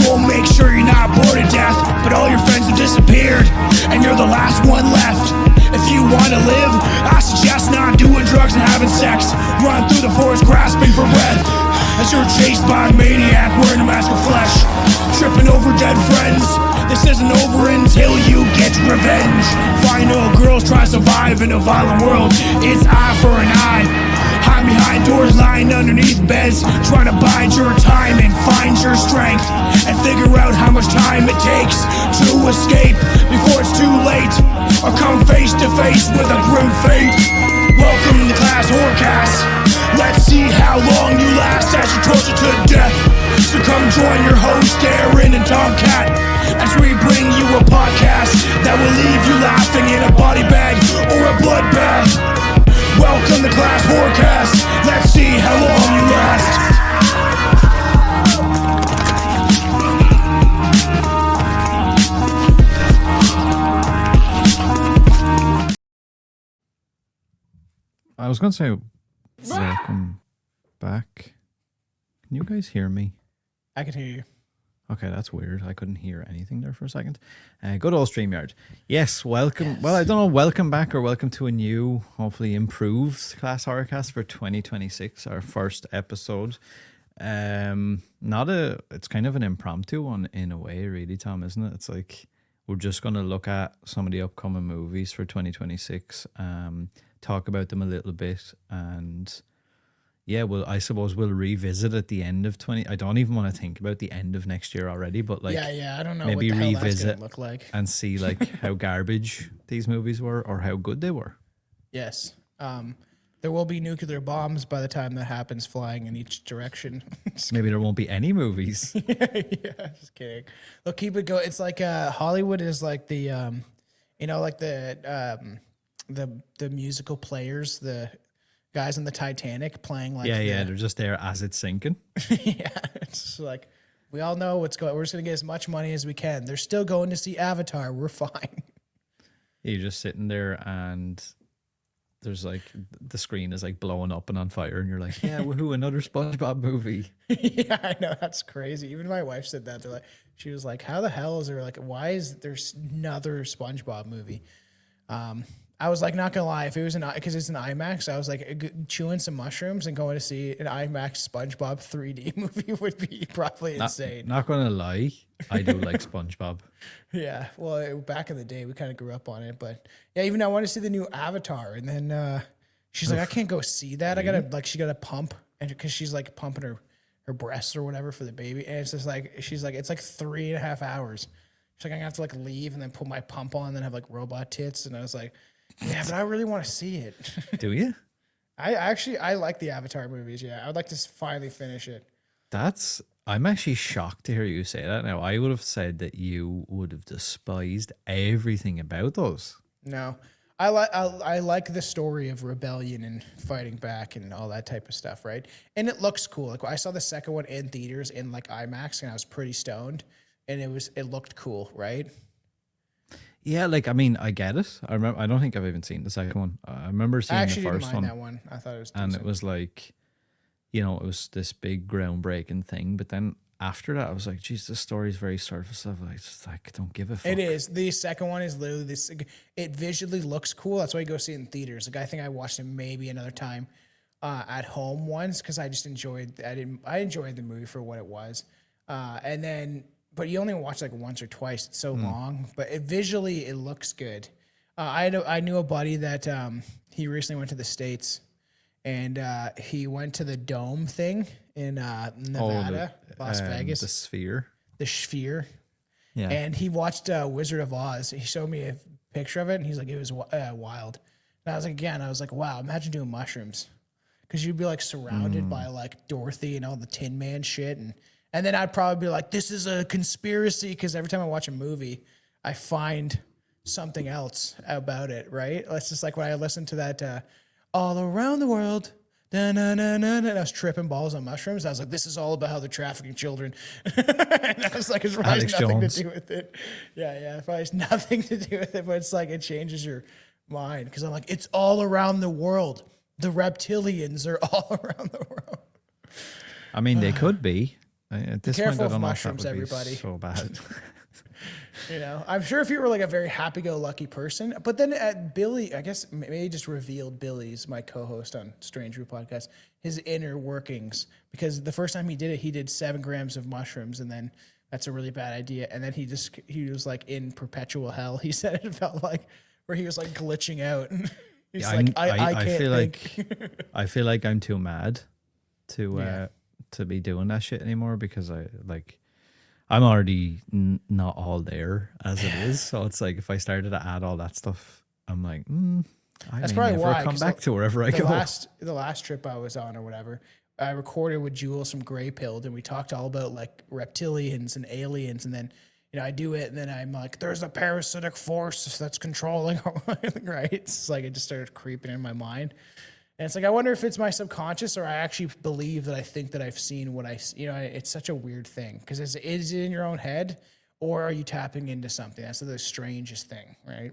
We'll make sure you're not bored to death, but all your friends have disappeared, and you're the last one left. If you want to live, I suggest not doing drugs and having sex. Run through the forest grasping for breath, as you're chased by a maniac wearing a mask of flesh, tripping over dead friends. This isn't over until you get revenge. Final girls try to survive in a violent world. It's eye for an eye. Hide behind doors, lying underneath beds, trying to bide your time and find your strength, and figure out how much time it takes to escape before it's too late, or come face to face with a grim fate. Welcome to Class Horrorcast. Let's see how long you last as you torture to death. So come join your host Aaron and Tomcat as we bring you a podcast that will leave you laughing in a body bag or a bloodbath. Welcome to Class Horrorcast. Let's see how long you last. I was going to say, welcome back. Can you guys hear me? I can hear you. Okay, that's weird. I couldn't hear anything there for a second. Good old StreamYard. Yes, welcome. Yes. Well, I don't know, welcome back or welcome to a new, hopefully improved Class Horrorcast for 2026, our first episode. It's kind of an impromptu one in a way, really, Tom, isn't it? It's like we're just going to look at some of the upcoming movies for 2026, talk about them a little bit, and yeah, well, I suppose we'll revisit at the end of 20. I don't even want to think about the end of next year already, but like, yeah, I don't know. Maybe what the hell revisit that's gonna look like and see like how garbage these movies were or how good they were. Yes, there will be nuclear bombs by the time that happens, flying in each direction. Maybe there won't be any movies. Yeah, just kidding. They'll keep it going. It's like Hollywood is like the, like the musical players, the guys in the Titanic playing like they're just there as it's sinking. Yeah, it's like we all know what's going. We're just gonna get as much money as we can. They're still going to see Avatar. We're fine. You're just sitting there and there's like the screen is like blowing up and on fire, and you're like, yeah, woohoo, another SpongeBob movie. Yeah, I know, that's crazy. Even my wife said that. They're like, she was like, how the hell is there why is there another SpongeBob movie? I was like, not gonna lie, if it was because it's an IMAX, I was like chewing some mushrooms and going to see an IMAX SpongeBob 3D movie would be probably insane. Not gonna lie, I do like SpongeBob. Yeah, well, back in the day, we kind of grew up on it, but yeah, even I want to see the new Avatar, and then she's like, I can't go see that. I gotta she gotta pump, and because she's like pumping her breasts or whatever for the baby, and it's just like she's like it's like 3.5 hours. She's like, I have to like leave and then put my pump on, and then have like robot tits, and I was like, yeah, but I really want to see it. Do you? I like the Avatar movies. Yeah, I would like to finally finish it. I'm actually shocked to hear you say that. Now, I would have said that you would have despised everything about those. No, I like the story of rebellion and fighting back and all that type of stuff, right? And it looks cool. Like I saw the second one in theaters in like IMAX, and I was pretty stoned, and it looked cool, right? Yeah, like I mean, I get it. I remember. I don't think I've even seen the second one. I remember seeing the first one. That one. I thought it was decent. And it was like, it was this big groundbreaking thing. But then after that, I was like, geez, this story is very surface level. I just like don't give a fuck. It is. The second one is literally this. It visually looks cool. That's why you go see it in theaters. Like I think I watched it maybe another time at home once because I just enjoyed. I enjoyed the movie for what it was, and then. But you only watch like once or twice. It's so long. But visually, it looks good. I knew a buddy that he recently went to the States, and he went to the Dome thing in Nevada, Las Vegas. The Sphere. The Sphere. Yeah. And he watched Wizard of Oz. He showed me a picture of it, and he's like, it was wild. And I was like, wow, imagine doing mushrooms. Because you'd be like surrounded by like Dorothy and all the Tin Man shit, and then I'd probably be like, this is a conspiracy, because every time I watch a movie, I find something else about it, right? It's just like when I listened to that all around the world, and I was tripping balls on mushrooms. I was like, this is all about how they're trafficking children. And I was like, it's probably nothing to do with it. Yeah, it probably has nothing to do with it, but it's like it changes your mind, because I'm like, it's all around the world. The reptilians are all around the world. I mean, they could be. At this careful point, I of don't know if mushrooms, that would be everybody. so bad. You know, I'm sure if you were like a very happy-go-lucky person, but then Billy, I guess maybe just revealed Billy's my co-host on Strange Brew podcast, his inner workings, because the first time he did it, he did 7 grams of mushrooms, and then that's a really bad idea. And then he was like in perpetual hell. He said it felt like where he was like glitching out. He's like, I can't think. I feel like I'm too mad to be doing that shit anymore, because I'm already not all there as it is. So it's like if I started to add all that stuff, I'm like, that's probably never why come back to wherever I go. The last trip I was on or whatever, I recorded with Jules from Grey Pilled, and we talked all about like reptilians and aliens, and then I do it, and then I'm like, there's a parasitic force that's controlling, right? It's like it just started creeping in my mind. And it's like, I wonder if it's my subconscious or I actually believe that I think that I've seen what it's such a weird thing, because is it in your own head, or are you tapping into something? That's the strangest thing, right?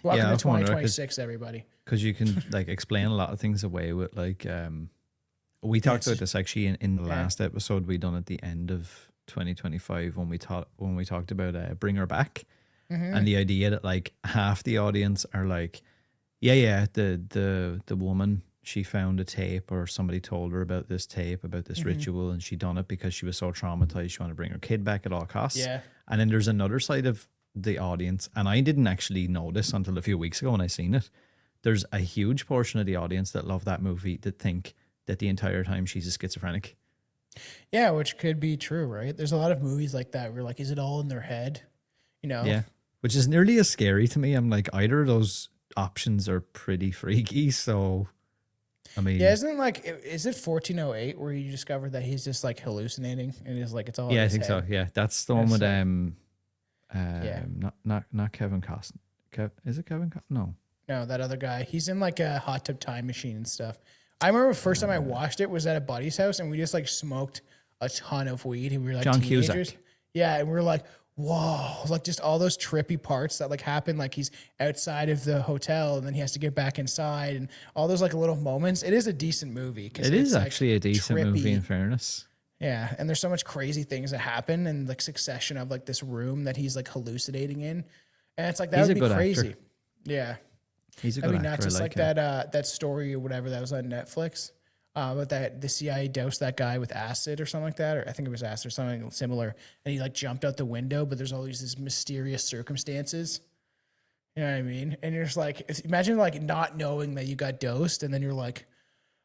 Welcome to 2026, everybody. Because you can like explain a lot of things away with like, we talked about this actually in the last episode we done at the end of 2025 when we talked about Bring Her Back, and the idea that like half the audience are like, the woman, she found a tape, or somebody told her about this tape, about this ritual, and she done it because she was so traumatized she wanted to bring her kid back at all costs. Yeah. And then there's another side of the audience, and I didn't actually know this until a few weeks ago when I seen it. There's a huge portion of the audience that love that movie that think that the entire time she's a schizophrenic. Yeah, which could be true, right? There's a lot of movies like that where like, is it all in their head? Yeah. Which is nearly as scary to me. I'm like, either of those options are pretty freaky. So, I mean, is it 1408 where you discover that he's just like hallucinating and it's like it's all in his head? So. Yeah, that's the one with not Kevin Costner. Is it Kevin Costner? No, that other guy. He's in like a hot tub time machine and stuff. I remember the first time I watched it was at a buddy's house, and we just like smoked a ton of weed, and we were like John teenagers. Cusack. Yeah, and we were like, whoa, like just all those trippy parts that like happen, like he's outside of the hotel and then he has to get back inside, and all those like little moments. It is a decent movie. It is actually a decent movie, in fairness. Yeah, and there's so much crazy things that happen, and like succession of like this room that he's like hallucinating in, and it's like that would be crazy. Actor. Yeah. He's a good actor. Nuts. It's like that story or whatever that was on Netflix about that the CIA doused that guy with acid or something like that, or I think it was acid or something similar, and he like jumped out the window, but there's always these mysterious circumstances. You know what I mean? And you're just like, imagine like not knowing that you got dosed, and then you're like,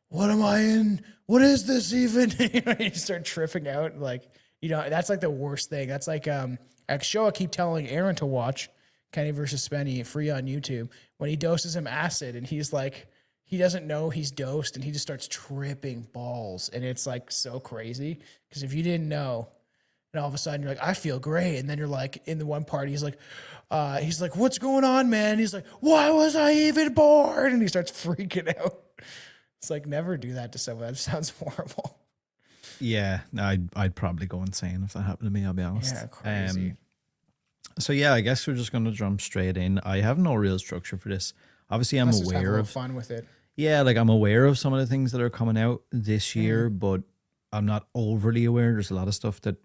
what am I in? What is this even? You start tripping out, like, that's like the worst thing. That's like a show I keep telling Aaron to watch, Kenny versus Spenny, free on YouTube, when he doses him acid and he's like, he doesn't know he's dosed and he just starts tripping balls. And it's like so crazy, because if you didn't know, and all of a sudden you're like, I feel great. And then you're like, in the one part, he's like, what's going on, man? He's like, why was I even born? And he starts freaking out. It's like, never do that to someone. That sounds horrible. Yeah, I'd probably go insane if that happened to me, I'll be honest. Yeah, crazy. So yeah, I guess we're just going to jump straight in. I have no real structure for this. Obviously, I'm aware of fun with it. Yeah, like I'm aware of some of the things that are coming out this year, but I'm not overly aware. There's a lot of stuff that,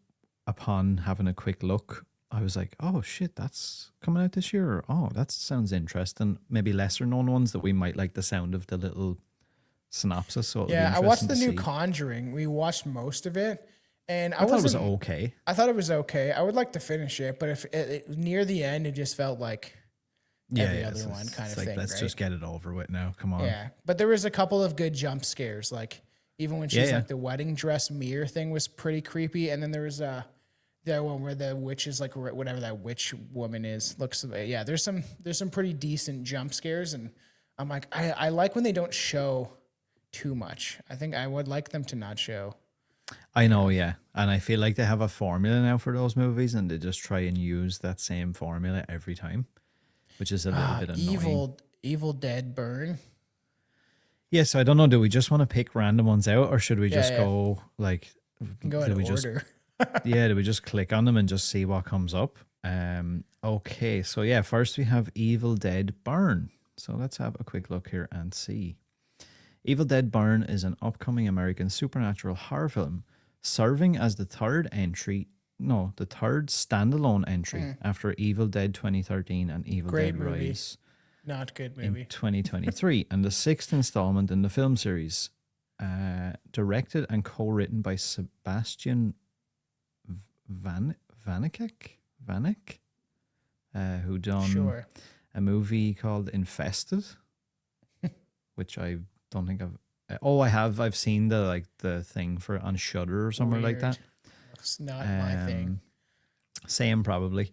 upon having a quick look, I was like, oh shit, that's coming out this year. Or, oh, that sounds interesting. Maybe lesser known ones that we might like the sound of the little synopsis. So yeah, I watched the new Conjuring. We watched most of it. And I thought it was okay. I thought it was okay. I would like to finish it, but if near the end, it just felt like every other one kind of like, thing. Let's just get it over with now. Come on. Yeah, but there was a couple of good jump scares. Like even when she's like the wedding dress mirror thing was pretty creepy. And then there was that one where the witch is like whatever that witch woman is looks. Yeah, there's some pretty decent jump scares, and I'm like I like when they don't show too much. I think I would like them to not show. I know, yeah. And I feel like they have a formula now for those movies, and they just try and use that same formula every time, which is a little bit annoying. Evil Dead Burn. Yes, I don't know. Do we just want to pick random ones out, or should we just go like... Go in order. Do we just click on them and just see what comes up? Okay, so yeah, first we have Evil Dead Burn. So let's have a quick look here and see. Evil Dead Burn is an upcoming American supernatural horror film serving as the third standalone entry after Evil Dead 2013 and Evil Great Dead movie. Rise Not good in movie. 2023, and the sixth installment in the film series, directed and co-written by Sebastian Vanek, who done Sure. a movie called Infested, which I don't think I've seen the thing for on Shudder or somewhere like that. It's not my thing. Same probably.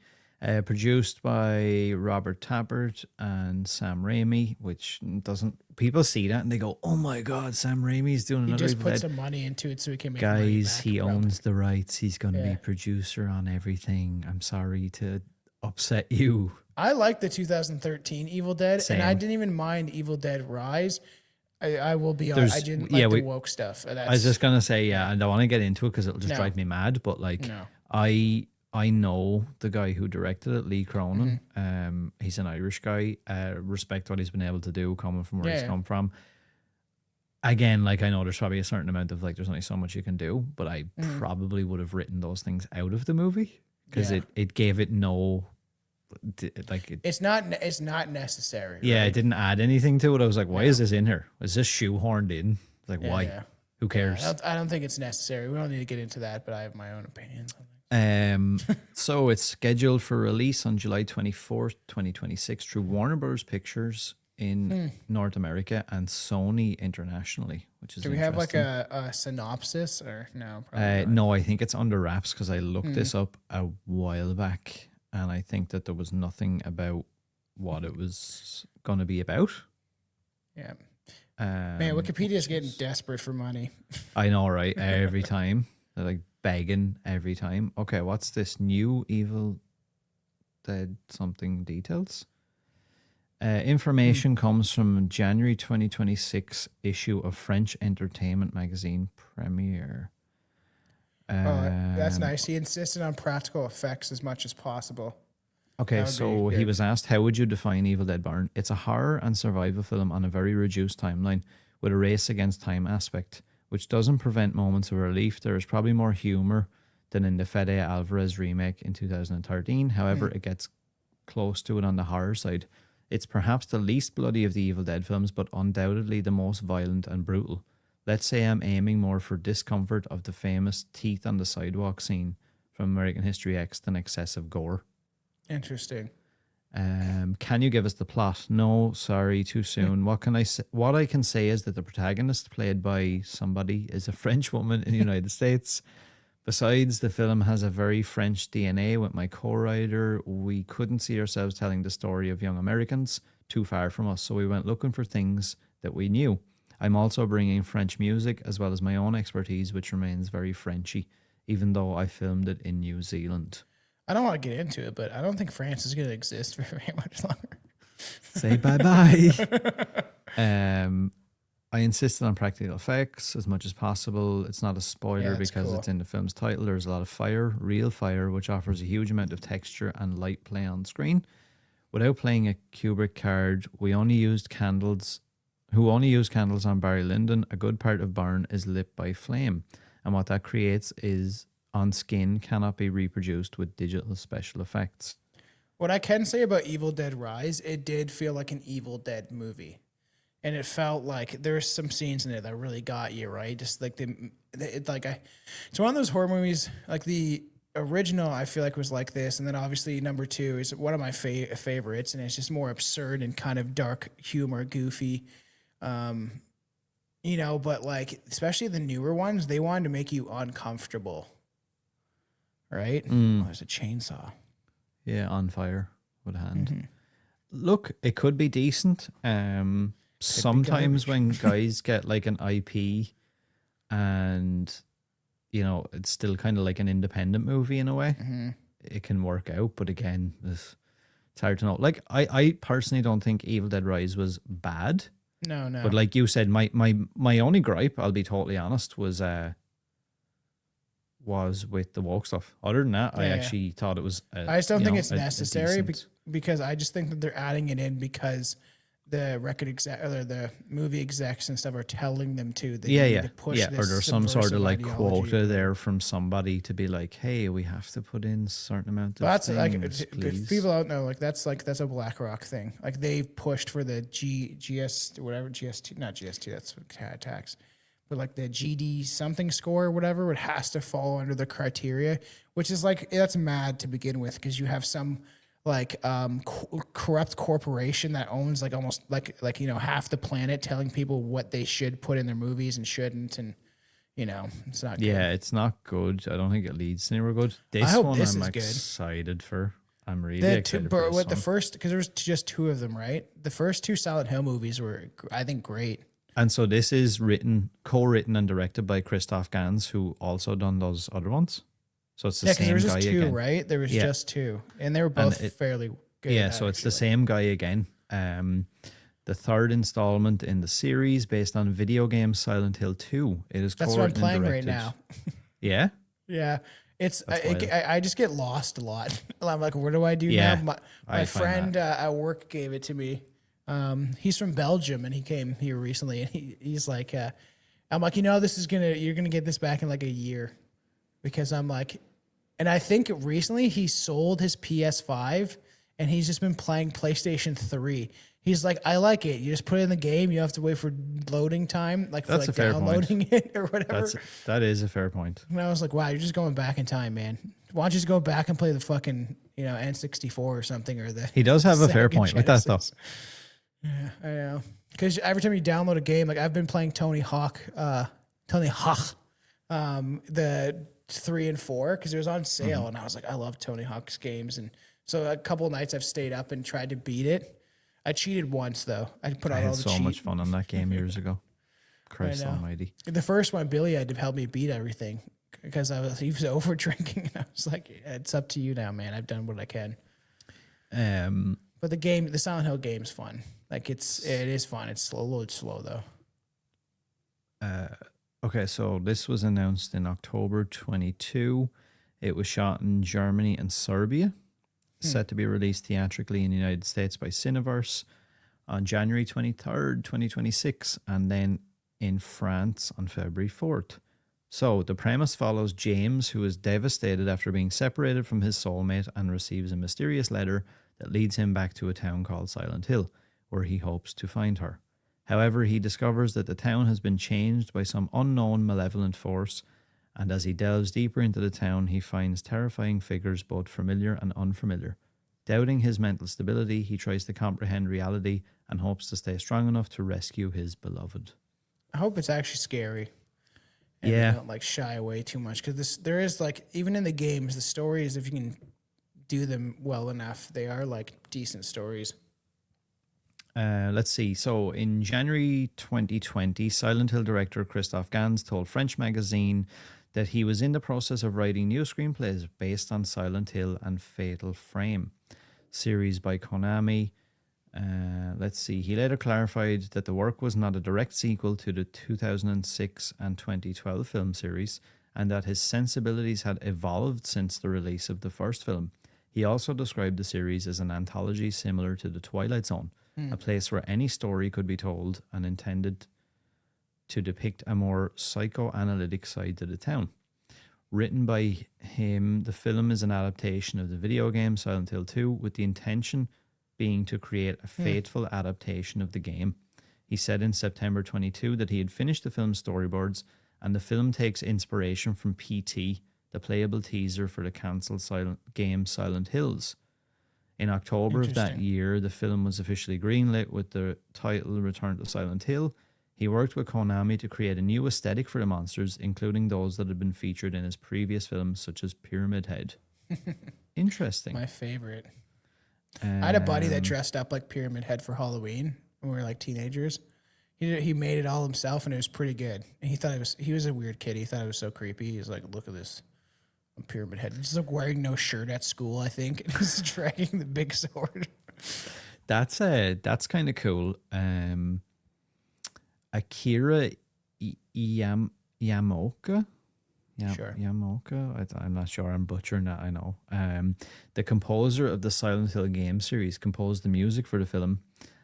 Produced by Robert Tappert and Sam Raimi, which doesn't, people see that and they go, "Oh my God, Sam Raimi's doing He another just Evil put Dead." some money into it so he can make money Guys, back, he bro. owns the rights. He's going to be Yeah. producer on everything. I'm sorry to upset you. I like the 2013 Evil Dead, and I Same. didn't even mind Evil Dead Rise. I will be honest, I didn't like the woke stuff. I was just gonna say, yeah, and I don't want to get into it because it'll just No. drive me mad. But like, No. I know the guy who directed it, Lee Cronin. Mm-hmm. He's an Irish guy. Respect what he's been able to do, coming from where he's Yeah. come from. Again, like I know there's probably a certain amount of like, there's only so much you can do, but I probably would have written those things out of the movie because Yeah. it gave it no, It's not necessary. yeah, right? it didn't add anything to it. I was like, why is this in here? Is this shoehorned in? Like, Yeah, why? yeah. Who cares? I don't think it's necessary. We don't need to get into that, but I have my own opinions on it. So it's scheduled for release on July 24th, 2026 through Warner Bros. Pictures in North America and Sony internationally, which is Do we have like interesting. a synopsis or no? Probably not. No, I think it's under wraps because I looked this up a while back and I think that there was nothing about what it was going to be about. Yeah. Man, Wikipedia's getting desperate for money. I know, right? Every time. They're like begging every time. Okay, what's this new Evil Dead something details? Information comes from January 2026 issue of French entertainment magazine Premiere. That's nice. He insisted on practical effects as much as possible. Okay, That would so be he good. was asked, how would you define Evil Dead Burn? It's a horror and survival film on a very reduced timeline with a race against time aspect, which doesn't prevent moments of relief. There is probably more humor than in the Fede Alvarez remake in 2013. However, it gets close to it on the horror side. It's perhaps the least bloody of the Evil Dead films, but undoubtedly the most violent and brutal. Let's say I'm aiming more for discomfort of the famous teeth on the sidewalk scene from American History X than excessive gore. Interesting. Can you give us the plot? No, sorry, too soon. What can I say? What I can say is that the protagonist, played by somebody, is a French woman in the United States. Besides, the film has a very French DNA. With my co-writer, we couldn't see ourselves telling the story of young Americans too far from us, so we went looking for things that we knew. I'm also bringing French music as well as my own expertise, which remains very Frenchy, even though I filmed it in New Zealand. I don't want to get into it, but I don't think France is going to exist for very much longer. Say bye-bye. I insisted on practical effects as much as possible. It's not a spoiler Yeah, that's because cool. it's in the film's title. There's a lot of fire, real fire, which offers a huge amount of texture and light play on screen. Without playing a Kubrick card, who only used candles on Barry Lyndon, a good part of Burn is lit by flame. And what that creates is on skin cannot be reproduced with digital special effects. What I can say about Evil Dead Rise, it did feel like an Evil Dead movie. And it felt like there's some scenes in it that really got you, right? Just like it's one of those horror movies, like the original, I feel like was like this. And then obviously number 2 is one of my favorites. And it's just more absurd and kind of dark humor, goofy. But like, especially the newer ones, they wanted to make you uncomfortable. Right? Oh, there's a chainsaw. Yeah, on fire with a hand. Look, it could be decent. Sometimes when guys get like an IP and, it's still kind of like an independent movie in a way, it can work out. But again, it's hard to know. Like, I personally don't think Evil Dead Rise was bad. No. But like you said, my only gripe, I'll be totally honest, was with the woke stuff. Other than that, I actually thought it was. I just don't think it's necessary because I just think that they're adding it in because the record exec or the movie execs and stuff are telling them to. They Yeah, need yeah, to push yeah. Or this there's some sort of subversive like ideology. quota there from somebody to be like, hey, we have to put in a certain amount of But that's things, like, please. if people don't know, that's a BlackRock thing. Like they've pushed for the GS whatever GST, not GST, that's tax, but like the GD something score or whatever, it has to fall under the criteria, which is like that's mad to begin with because you have some like corrupt corporation that owns like almost like half the planet, telling people what they should put in their movies and shouldn't, and it's not good. Yeah, it's not good. I don't think it leads anywhere good. This hope one this I'm is good. excited for. I'm really The excited for this what the one. first, because there was just two of them, right? The first two Silent Hill movies were, I think, great. And so this is co-written and directed by Christoph Gans, who also done those other ones. So it's the Because same there was guy just two, again. right? There was Yeah. just two, and they were both fairly good. Yeah, so it's the same guy again. The third installment in the series based on video game Silent Hill 2. It is That's what I'm co-written playing and right directed. now. Yeah? Yeah, it's wild. I just get lost a lot. I'm like, what do I do Yeah, now? I My find friend at work gave it to me. He's from Belgium and he came here recently, and he's like, I'm like, you're gonna get this back in like a year, because I'm like, and I think recently he sold his PS5 and he's just been playing PlayStation 3. He's like, I like it. You just put it in the game. You have to wait for loading time, like for That's like a fair point. downloading it or whatever. That is a fair point. And I was like, wow, you're just going back in time, man. Why don't you just go back and play the fucking, N64 or something, or the. He does have a fair Sega point with that, though. Genesis. Yeah, I know. Because every time you download a game, like I've been playing Tony Hawk, the 3 and 4, because it was on sale, and I was like, I love Tony Hawk's games, and so a couple of nights I've stayed up and tried to beat it. I cheated once though. I put I on all had the so cheat. much fun on that game years ago. Christ know. almighty. The first one, Billy had to help me beat everything because he was over drinking, and I was like, it's up to you now, man. I've done what I can. But the Silent Hill game's fun. Like it is fun. It's a little slow though. Okay, so this was announced in October 22. It was shot in Germany and Serbia. Set to be released theatrically in the United States by Cineverse on January 23rd, 2026, and then in France on February 4th. So the premise follows James, who is devastated after being separated from his soulmate and receives a mysterious letter that leads him back to a town called Silent Hill, where he hopes to find her. However, he discovers that the town has been changed by some unknown malevolent force, and as he delves deeper into the town, he finds terrifying figures, both familiar and unfamiliar. Doubting his mental stability, he tries to comprehend reality and hopes to stay strong enough to rescue his beloved. I hope it's actually scary. And Yeah. they don't like shy away too much, because there is like, even in the games, the stories, if you can do them well enough, they are like decent stories. Let's see. So in January 2020, Silent Hill director Christoph Gans told French magazine that he was in the process of writing new screenplays based on Silent Hill and Fatal Frame, series by Konami. Let's see. He later clarified that the work was not a direct sequel to the 2006 and 2012 film series, and that his sensibilities had evolved since the release of the first film. He also described the series as an anthology similar to The Twilight Zone, a place where any story could be told, and intended to depict a more psychoanalytic side to the town. Written by him, the film is an adaptation of the video game Silent Hill 2, with the intention being to create a faithful adaptation of the game. He said in September 22 that he had finished the film's storyboards, and the film takes inspiration from PT, the playable teaser for the cancelled game Silent Hills. In October of that year, the film was officially greenlit with the title Return to Silent Hill. He worked with Konami to create a new aesthetic for the monsters, including those that had been featured in his previous films, such as Pyramid Head. Interesting. My favorite. I had a buddy that dressed up like Pyramid Head for Halloween when we were like teenagers. He made it all himself, and it was pretty good. And he was a weird kid. He thought it was so creepy. He was like, look at this. Pyramid Head. He's like wearing no shirt at school, I think. And he's dragging the big sword. That's kind of cool. Akira Yamaoka. Sure. Yamaoka. I'm not sure. I'm butchering that. I know. The composer of the Silent Hill game series composed the music for the film,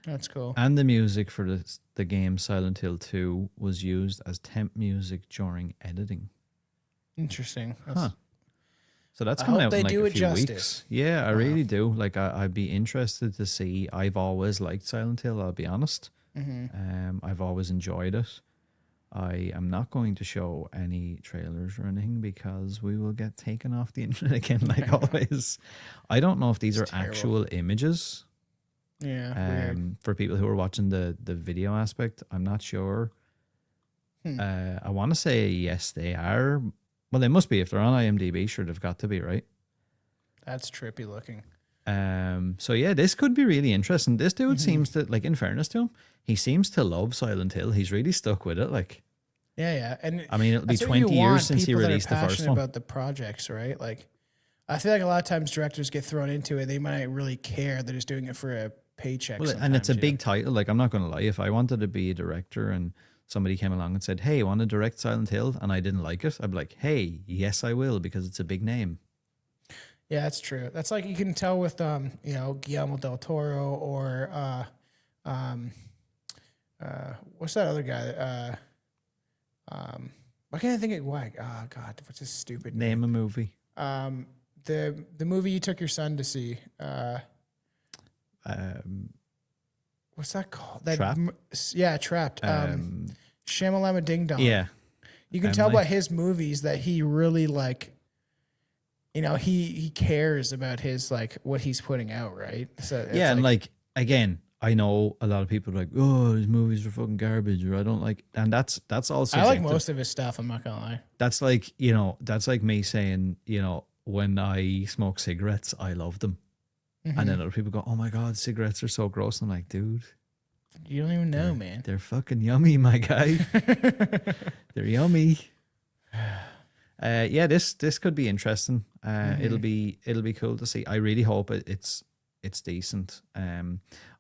That's cool. And the music for the game Silent Hill 2 was used as temp music during editing. Interesting. So that's I coming hope out they in like do a it few justice. weeks. Yeah, I really do. Like, I'd be interested to see. I've always liked Silent Hill, I'll be honest. I've always enjoyed it. I am not going to show any trailers or anything because we will get taken off the internet again, like always. I don't know if these are actual images. Yeah. Weird. For people who are watching the video aspect, I'm not sure. I want to say yes, they are. Well, they must be. If they're on IMDb, sure, they've got to be, right? That's trippy looking. So yeah, this could be really interesting. This dude seems to, like, in fairness to him, he seems to love Silent Hill. He's really stuck with it. Like, yeah. And I mean, it'll be that's what you 20 years want, since he people that are released the first passionate one. about the projects, right? Like, I feel like a lot of times directors get thrown into it. They might not really care. They're just doing it for a paycheck. Well, and it's a sometimes, big title. Like, I'm not going to lie. If I wanted to be a director and somebody came along and said, "Hey, want to direct Silent Hill?" and I didn't like it, I'd be like, "Hey, yes, I will," because it's a big name. Yeah, that's true. That's like you can tell with Guillermo del Toro or what's that other guy? Why can't I think of why? Oh God, what's his stupid Name a movie. The movie you took your son to see. What's that called? Trapped? Yeah, Trapped. Shamalama Ding Dong. Yeah. You can tell by his movies that he really he cares about his what he's putting out, right? So it's Yeah, and like, again, I know a lot of people are like, "Oh, his movies are fucking garbage," or "I don't like," and that's all subjective. I like most of his stuff. I'm not gonna lie. That's like, that's like me saying, when I smoke cigarettes, I love them, and then other people go, "Oh my God, cigarettes are so gross." I'm like, dude, you don't even know, man. They're fucking yummy, my guy. They're yummy. Yeah, this could be interesting. It'll be cool to see. I really hope it's decent.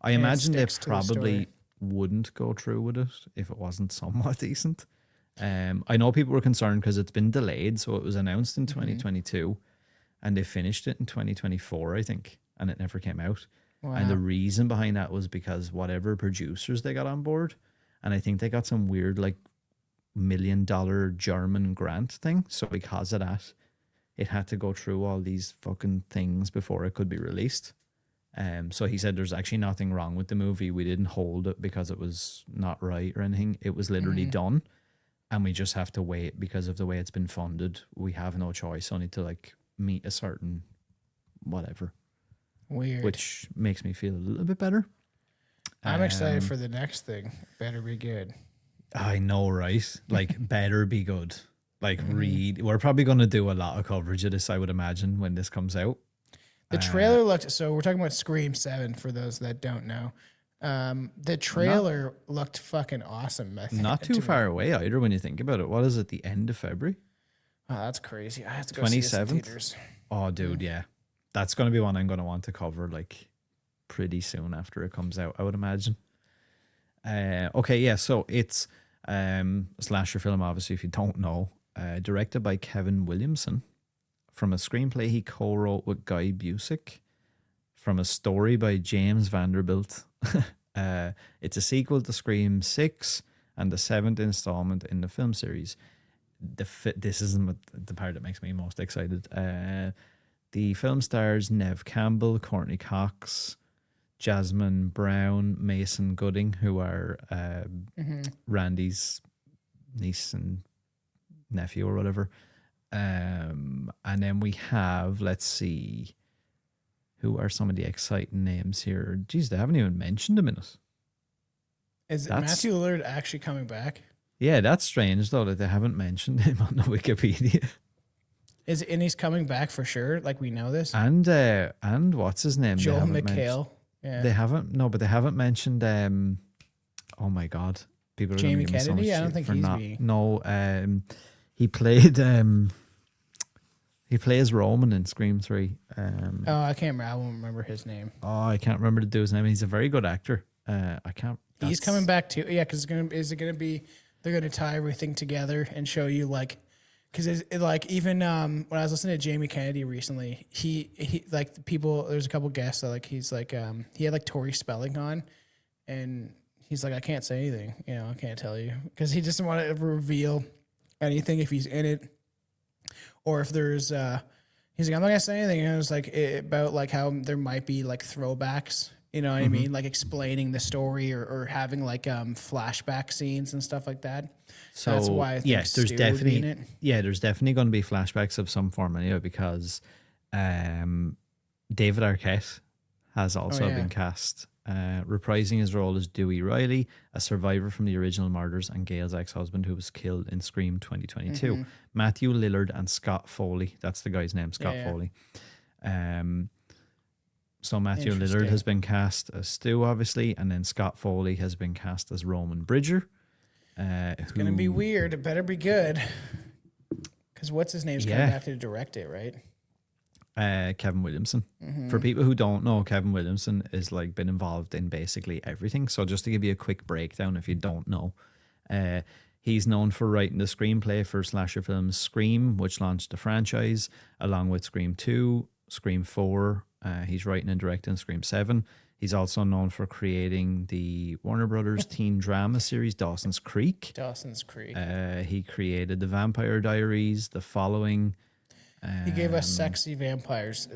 I imagine they probably wouldn't go through with it if it wasn't somewhat decent. I know people were concerned because it's been delayed, so it was announced in 2022, and they finished it in 2024, I think, and it never came out. Wow. And the reason behind that was because whatever producers they got on board, and I think they got some weird $1 million German grant thing. So because of that, it had to go through all these fucking things before it could be released. So he said there's actually nothing wrong with the movie. We didn't hold it because it was not right or anything. It was literally done, and we just have to wait because of the way it's been funded. We have no choice, only to meet a certain whatever. Weird. Which makes me feel a little bit better. I'm excited for the next thing. Better be good. I know, right? Better be good. We're probably going to do a lot of coverage of this, I would imagine, when this comes out. The trailer looked, so we're talking about Scream 7 for those that don't know. The trailer looked fucking awesome. I think, not too far away either when you think about it. What is it, the end of February? Oh, that's crazy. I have to go see this in 27th? theaters. Oh, dude, yeah. That's going to be one I'm going to want to cover pretty soon after it comes out, I would imagine. Okay, yeah, so it's a slasher film, obviously, if you don't know, directed by Kevin Williamson, from a screenplay he co-wrote with Guy Busick, from a story by James Vanderbilt. It's a sequel to Scream 6 and the 7th installment in the film series. This isn't the part that makes me most excited. The film stars Neve Campbell, Courtney Cox, Jasmine Brown, Mason Gooding, who are Randy's niece and nephew or whatever. And then we have, let's see, who are some of the exciting names here? Geez, they haven't even mentioned them in it. Is Matthew Lillard actually coming back? Yeah, that's strange though that they haven't mentioned him on the Wikipedia. And he's coming back for sure? Like we know this? And what's his name? Joel McHale. Yeah. They haven't mentioned oh my God. People are Jamie gonna give him so much Kennedy? I don't shit think for he's not. being. No, he plays Roman in Scream 3. I can't remember. I won't remember his name. Oh, I can't remember the dude's name. He's a very good actor. He's coming back too. Yeah, because they're gonna tie everything together and show you because even when I was listening to Jamie Kennedy recently, he there's a couple guests that he had Tori Spelling on, and he's like, I can't say anything, you know, I can't tell you, because he doesn't want to reveal anything if he's in it, or if there's he's like, I'm not gonna say anything. And it was like about like how there might be like throwbacks, you know what I mean, like explaining the story, or having like flashback scenes and stuff like that. So that's why I think yes, there's Stu would be in definitely it. there's definitely going to be flashbacks of some form anyway, because David Arquette has also yeah. been cast, reprising his role as Dewey Riley, a survivor from the original murders and Gail's ex-husband who was killed in Scream 2022. Matthew Lillard and Scott Foley, that's the guy's name, Scott Foley. So Matthew Lillard has been cast as Stu, obviously, and then Scott Foley has been cast as Roman Bridger. It's gonna be weird. It better be good, because what's his name's coming back to direct it, right? Kevin Williamson. For people who don't know, Kevin Williamson is like been involved in basically everything. So just to give you a quick breakdown, if you don't know, he's known for writing the screenplay for slasher films Scream, which launched the franchise, along with Scream 2, Scream 4. He's writing and directing Scream 7. He's also known for creating the Warner Brothers teen drama series Dawson's Creek. He created The Vampire Diaries, The Following. He gave us sexy vampires.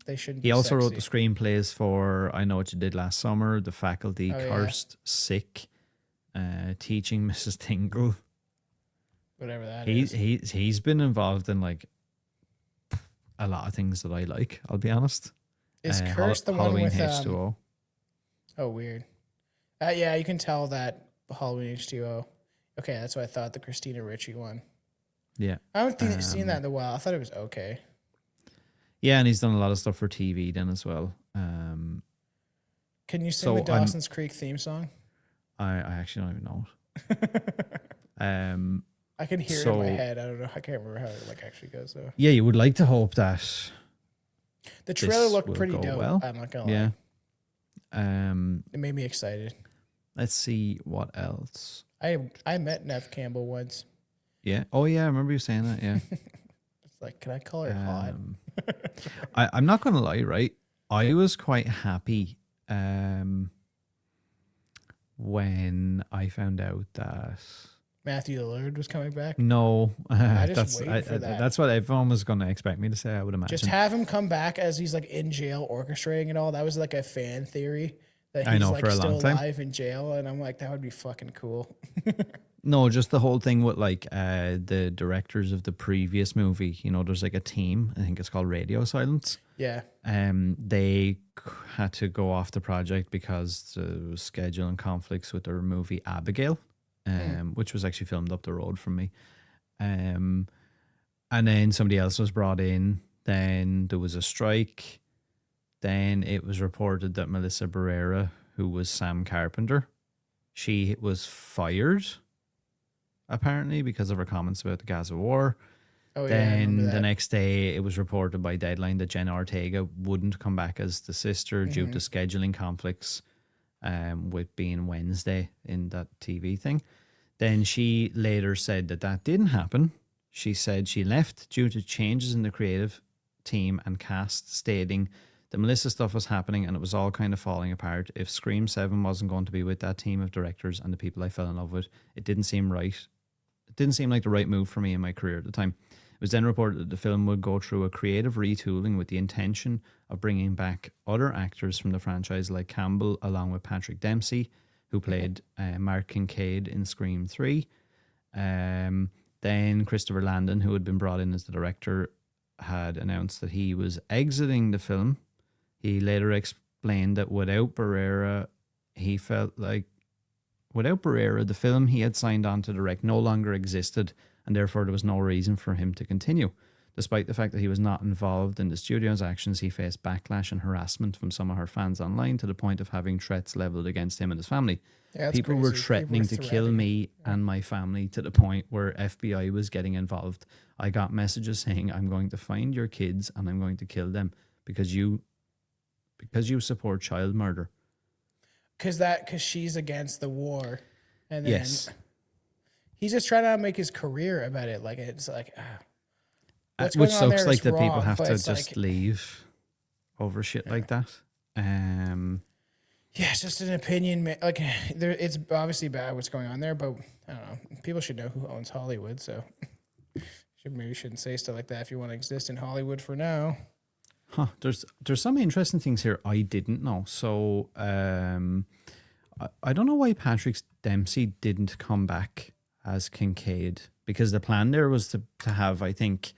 They shouldn't be He also sexy. wrote the screenplays for I Know What You Did Last Summer, The Faculty, Cursed, Sick, Teaching Mrs. Tingle. Whatever that is. He's been involved in like a lot of things that I like, I'll be honest. Is Cursed the Halloween one with H2O. Oh, weird. Yeah, you can tell that Halloween H2O. Okay, that's what I thought, the Christina Ricci one. Yeah. I haven't seen that in a while. I thought it was okay. Yeah, and he's done a lot of stuff for TV then as well. Can you sing the Dawson's Creek theme song? I actually don't even know it. I can hear it in my head. I don't know. I can't remember how it like actually goes though. Yeah, you would like to hope that the trailer looked pretty dope. Well. I'm not gonna lie. It made me excited. Let's see what else. I met Nev Campbell once. Yeah. Oh yeah, I remember you saying that. Yeah. It's like, can I call her hot? I'm not gonna lie, right? I was quite happy when I found out that Matthew Lillard was coming back. No, just waited for that. That's what everyone was going to expect me to say, I would imagine. Just have him come back as he's like in jail orchestrating it all. That was like a fan theory that he's like still alive in jail, and I'm like, that would be fucking cool. No, just the whole thing with like the directors of the previous movie. You know, there's like a team. I think it's called Radio Silence. Yeah. They had to go off the project because there was scheduling conflicts with their movie Abigail. Which was actually filmed up the road from me. And then somebody else was brought in. Then there was a strike. Then it was reported that Melissa Barrera, who was Sam Carpenter, she was fired, apparently, because of her comments about the Gaza war. Then the next day, it was reported by Deadline that Jenna Ortega wouldn't come back as the sister due to scheduling conflicts. With being Wednesday in that TV thing. Then she later said that didn't happen. She said she left due to changes in the creative team and cast, stating the Melissa stuff was happening and it was all kind of falling apart. If Scream 7 wasn't going to be with that team of directors and the people I fell in love with, it didn't seem right. It didn't seem like the right move for me in my career at the time. It was then reported that the film would go through a creative retooling with the intention of bringing back other actors from the franchise like Campbell, along with Patrick Dempsey, who played Mark Kincaid in Scream 3. Then Christopher Landon, who had been brought in as the director, had announced that he was exiting the film. He later explained that without Barrera, he felt like without Barrera, the film he had signed on to direct no longer existed, and therefore there was no reason for him to continue. Despite the fact that he was not involved in the studio's actions, he faced backlash and harassment from some of her fans online to the point of having threats leveled against him and his family. Yeah, People were threatening to kill me and my family to the point where FBI was getting involved. I got messages saying, I'm going to find your kids and I'm going to kill them because you support child murder. Because she's against the war. And then he's just trying to make his career about it. Like, it's like, which sucks, like that people have to just leave over shit like that. Yeah, it's just an opinion. Like, it's obviously bad what's going on there, but I don't know. People should know who owns Hollywood, so maybe you shouldn't say stuff like that if you want to exist in Hollywood for now. Huh. There's some interesting things here I didn't know. So I don't know why Patrick Dempsey didn't come back as Kincaid, because the plan there was to have, I think,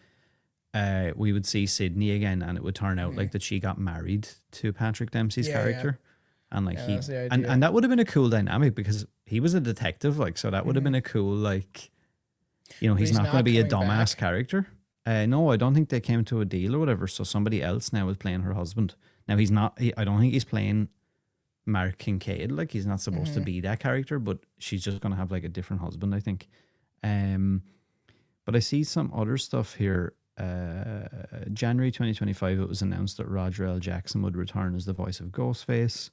we would see Sydney again, and it would turn out like that she got married to Patrick Dempsey's character. And like that's the idea. and that would have been a cool dynamic because he was a detective, like, so that would have been a cool, like, you know, he's not going to be a dumbass character. No, I don't think they came to a deal or whatever. So somebody else now is playing her husband. Now he's not. I don't think he's playing Mark Kincaid. Like, he's not supposed to be that character, but she's just going to have like a different husband, I think. But I see some other stuff here. January 2025, it was announced that Roger L. Jackson would return as the voice of Ghostface.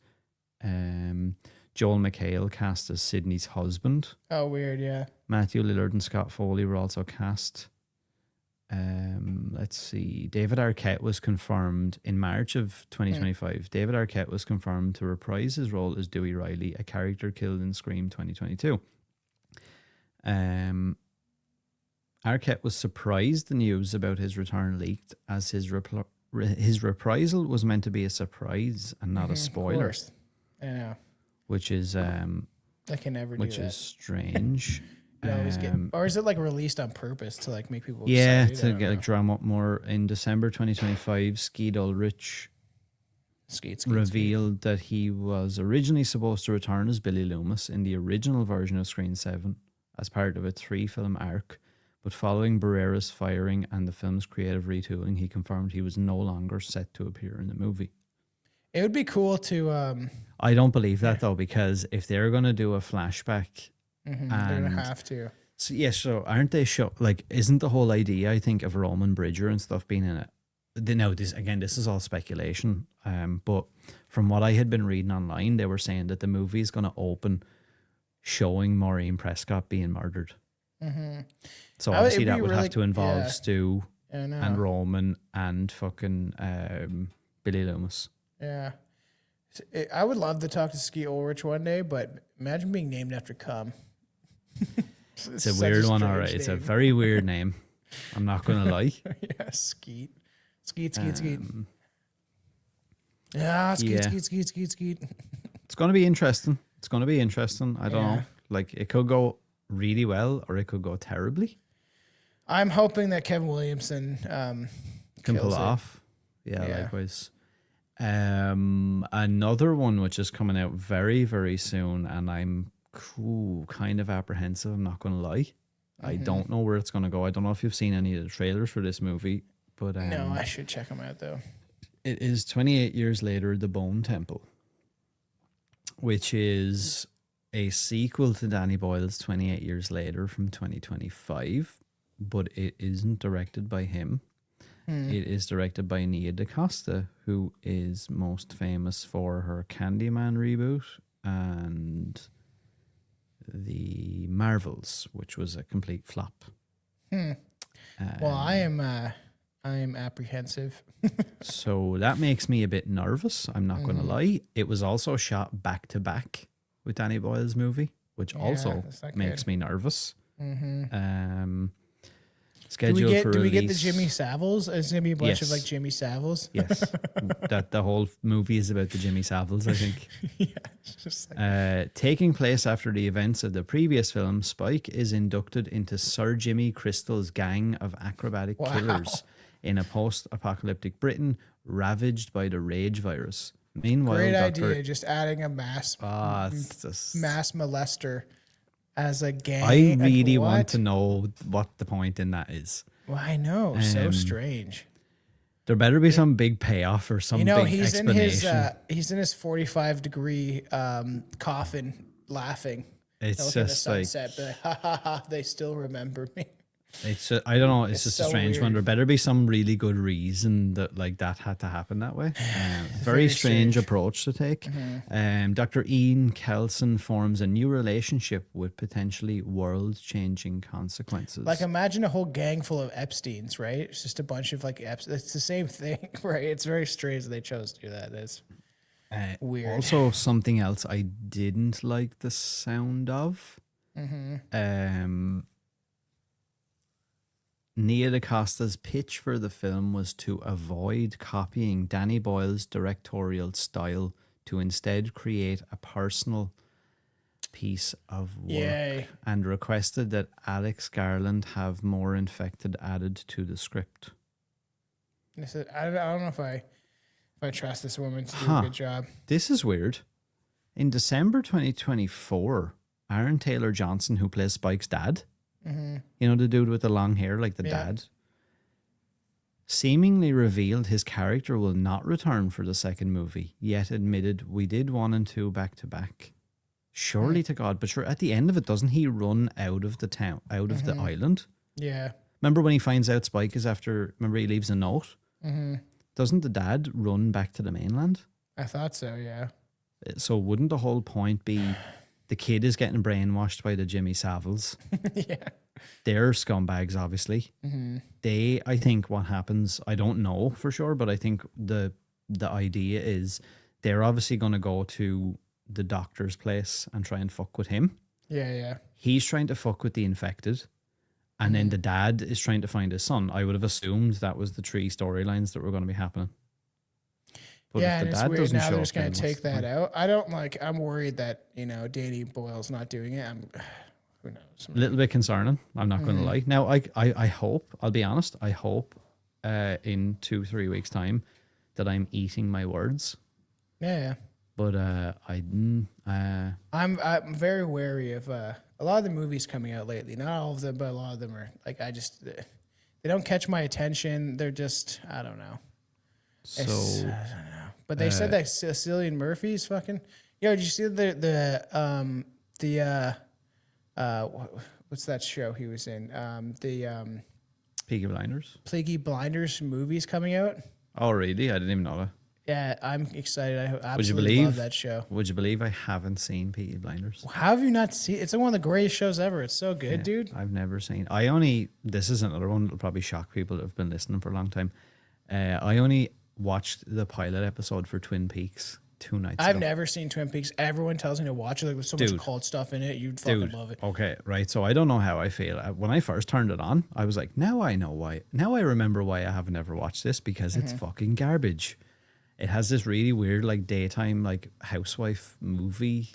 Joel McHale cast as Sydney's husband. Oh, weird, yeah. Matthew Lillard and Scott Foley were also cast. Let's see. David Arquette was confirmed in March of 2025. David Arquette was confirmed to reprise his role as Dewey Riley, a character killed in Scream 2022. Arquette was surprised the news about his return leaked, as his reprisal was meant to be a surprise and not a spoiler. Of course. Yeah. Which is I can never do which that. is strange. Or is it like released on purpose to like make people Yeah, excited? to get like drum up more. In December 2025, Skeet Ulrich revealed that he was originally supposed to return as Billy Loomis in the original version of Screen 7 as part of a 3-film arc, but following Barrera's firing and the film's creative retooling, he confirmed he was no longer set to appear in the movie. It would be cool to I don't believe that though, because if they're going to do a flashback, they're gonna have to. So yes, so aren't they like, isn't the whole idea, I think, of Roman Bridger and stuff being in it? Now, this is all speculation, but from what I had been reading online, they were saying that the movie is going to open showing Maureen Prescott being murdered. So obviously that would have to involve Stu and Roman and fucking Billy Loomis. Yeah. I would love to talk to Skeet Ulrich one day, but imagine being named after cum. It's a weird one, all right. It's a very weird name. I'm not going to lie. Yeah, Skeet. Skeet. Yeah, Skeet. It's going to be interesting. I don't know. Like, it could go really well or it could go terribly. I'm hoping that Kevin Williamson can pull it off. Yeah, likewise. Another one which is coming out very, very soon, and I'm kind of apprehensive, I'm not going to lie. I don't know where it's going to go. I don't know if you've seen any of the trailers for this movie, but no, I should check them out though. It is 28 Years Later, The Bone Temple, which is a sequel to Danny Boyle's 28 Years Later from 2025, but it isn't directed by him. It is directed by Nia DaCosta, who is most famous for her Candyman reboot and The Marvels, which was a complete flop. Well, I am apprehensive. So that makes me a bit nervous. I'm not going to lie. It was also shot back to back with Danny Boyle's movie, which also makes me nervous. Scheduled for release. Do we get the Jimmy Saviles? It's going to be a bunch of like Jimmy Saviles. Yes. That the whole movie is about the Jimmy Saviles, I think. It's just like... taking place after the events of the previous film, Spike is inducted into Sir Jimmy Crystal's gang of acrobatic killers in a post-apocalyptic Britain ravaged by the rage virus. Meanwhile, great idea, just adding a mass molester as a gang. I really want to know what the point in that is. Well, I know, so strange. There better be some big payoff or some big explanation. He's in his 45-degree coffin laughing. It's just like, ha ha ha, they still remember me. It's I don't know. It's just so a strange one. There better be some really good reason that like that had to happen that way. Very strange approach to take. Dr. Ian Kelson forms a new relationship with potentially world-changing consequences. Like, imagine a whole gang full of Epsteins, right? It's just a bunch of like it's the same thing, right? It's very strange that they chose to do that. weird. Also, something else I didn't like the sound of. Nia DaCosta's pitch for the film was to avoid copying Danny Boyle's directorial style, to instead create a personal piece of work, Yay. and requested that Alex Garland have more infected added to the script. I said, I don't know if I trust this woman to do a good job. This is weird. In December 2024, Aaron Taylor Johnson, who plays Spike's dad, you know, the dude with the long hair, like the dad, seemingly revealed his character will not return for the second movie, yet admitted, "We did 1 and 2 back to back." Surely to God, but sure, at the end of it, doesn't he run out of the town, out of the island? Yeah. Remember when he finds out Spike is after, remember he leaves a note? Doesn't the dad run back to the mainland? I thought so, yeah. So wouldn't the whole point be the kid is getting brainwashed by the Jimmy Saviles? Yeah. They're scumbags, obviously. They, I think what happens, I don't know for sure, but I think the idea is they're obviously going to go to the doctor's place and try and fuck with him. Yeah, yeah. He's trying to fuck with the infected. And then the dad is trying to find his son. I would have assumed that was the 3 storylines that were going to be happening. But yeah, if and the it's dad weird doesn't now show they're up, just going then to what's take the that point? out. I'm worried that, you know, Danny Boyle's not doing it. Who knows? A little bit concerning. I'm not going to lie. Now, I hope, I'll be honest, I hope in 2-3 weeks' time that I'm eating my words. Yeah, yeah. But I'm very wary of a lot of the movies coming out lately. Not all of them, but a lot of them are like they don't catch my attention. They're just I don't know. so I don't know. But they said that Cillian Murphy's fucking. Yo, did you see what's that show he was in? The Peaky Blinders. Peaky Blinders movies coming out. Oh, really? I didn't even know that. Yeah, I'm excited. I Would you absolutely believe love that show. Would you believe I haven't seen Peaky Blinders? How have you not seen? It's one of the greatest shows ever. It's so good, Yeah, dude. I've never seen. This is another one that'll probably shock people that have been listening for a long time. I only watched the pilot episode for Twin Peaks 2 nights I've ago. never seen Twin Peaks. Everyone tells me to watch it. Like with so much cult stuff in it, you'd fucking love it. Okay, right. So I don't know how I feel. When I first turned it on, I was like, now I know why. Now I remember why I haven't ever watched this, because it's fucking garbage. It has this really weird, like, daytime, like, housewife movie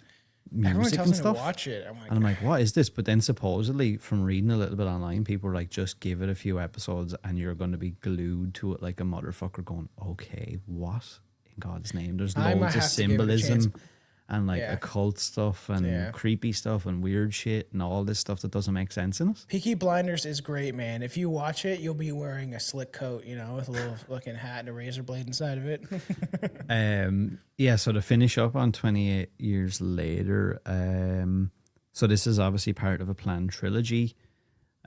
Everyone music tells and me stuff. to watch it. I'm like, And I'm like, what is this? But then supposedly, from reading a little bit online, people were like, just give it a few episodes and you're going to be glued to it like a motherfucker going, okay, what in God's name? There's I might loads of have to give it a chance. symbolism and like Yeah. occult stuff and creepy stuff and weird shit and all this stuff that doesn't make sense in it. Peaky Blinders is great, man. If you watch it, you'll be wearing a slick coat, you know, with a little fucking hat and a razor blade inside of it. Yeah, so to finish up on 28 years later, so this is obviously part of a planned trilogy,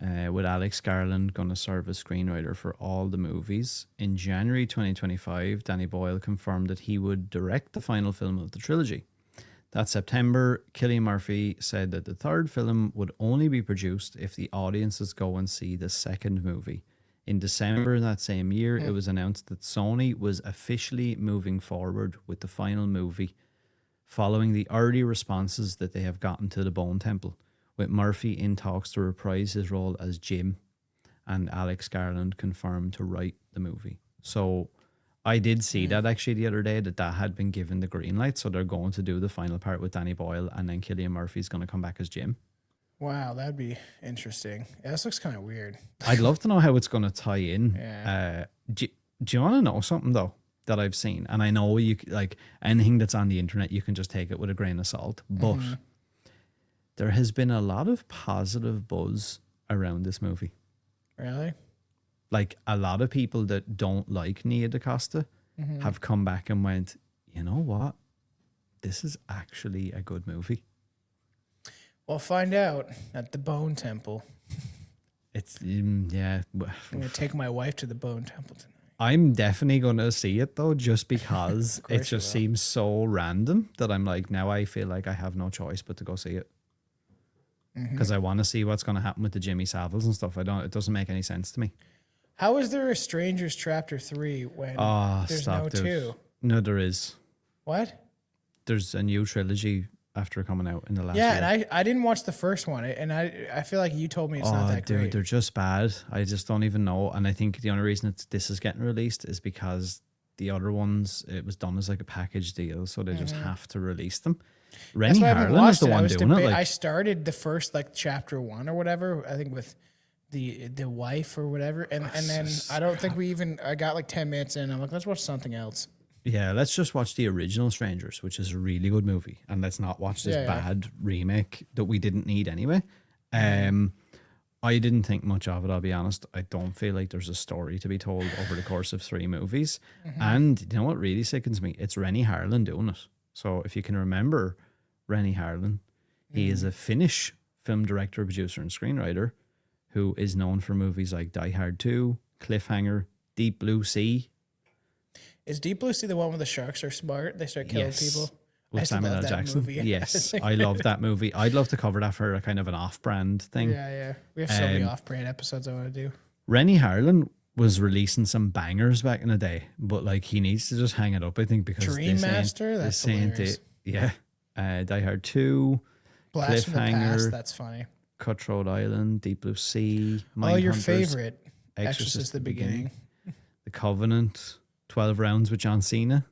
with Alex Garland going to serve as screenwriter for all the movies. In January 2025, Danny Boyle confirmed that he would direct the final film of the trilogy. That September, Cillian Murphy said that the third film would only be produced if the audiences go and see the second movie. In December that same year, it was announced that Sony was officially moving forward with the final movie, following the early responses that they have gotten to The Bone Temple, with Murphy in talks to reprise his role as Jim, and Alex Garland confirmed to write the movie. So I did see that actually the other day, that had been given the green light, so they're going to do the final part with Danny Boyle, and then Cillian Murphy's going to come back as Jim. Wow, that'd be interesting. Yeah, this looks kind of weird. I'd love to know how it's going to tie in. Yeah. Do you want to know something though that I've seen? And I know you like anything that's on the internet, you can just take it with a grain of salt. But there has been a lot of positive buzz around this movie. Really? Like a lot of people that don't like Nia DaCosta have come back and went, you know what? This is actually a good movie. We'll find out at the Bone Temple. It's yeah. I'm gonna take my wife to the Bone Temple tonight. I'm definitely gonna see it though, just because it course you just will. seems so random that I'm like, now I feel like I have no choice but to go see it, because I want to see what's gonna happen with the Jimmy Saviles and stuff. It doesn't make any sense to me. How is there a Strangers Chapter 3 when there's no dude. 2? No, there is. What? There's a new trilogy after coming out in the last Yeah, year. and I didn't watch the first one, and I feel like you told me it's not that dude, great. they're just bad. I just don't even know. And I think the only reason this is getting released is because the other ones, it was done as like a package deal, so they just have to release them. Rennie That's why I haven't Harlan is watched the it. one doing it. Like, I started the first like chapter 1 or whatever. I think with the wife or whatever, and then I don't think I got like 10 minutes in. I'm like, let's watch something else. yeah, let's just watch the original Strangers, which is a really good movie, and let's not watch this bad remake that we didn't need anyway. I didn't think much of it, I'll be honest. I don't feel like there's a story to be told over the course of 3 movies. And you know what really sickens me? It's Rennie Harlan doing it. So if you can remember Rennie Harlan, he is a Finnish film director, producer, and screenwriter who is known for movies like Die Hard 2, Cliffhanger, Deep Blue Sea. Is Deep Blue Sea the one where the sharks are smart? They start killing people? I With used to Samuel love L. that Jackson. movie. Yes, I love that movie. I'd love to cover that for a kind of an off-brand thing. Yeah. We have so many off-brand episodes I want to do. Rennie Harlan was releasing some bangers back in the day, but like he needs to just hang it up, I think, because Dream Master? That's hilarious. Yeah. Die Hard 2, Blast from the Past, Cliffhanger, that's funny. Cutthroat Island, Deep Blue Sea, Oh, your Mindhunters, favorite. Exorcist Exorcist the Beginning. The Covenant, 12 Rounds with John Cena,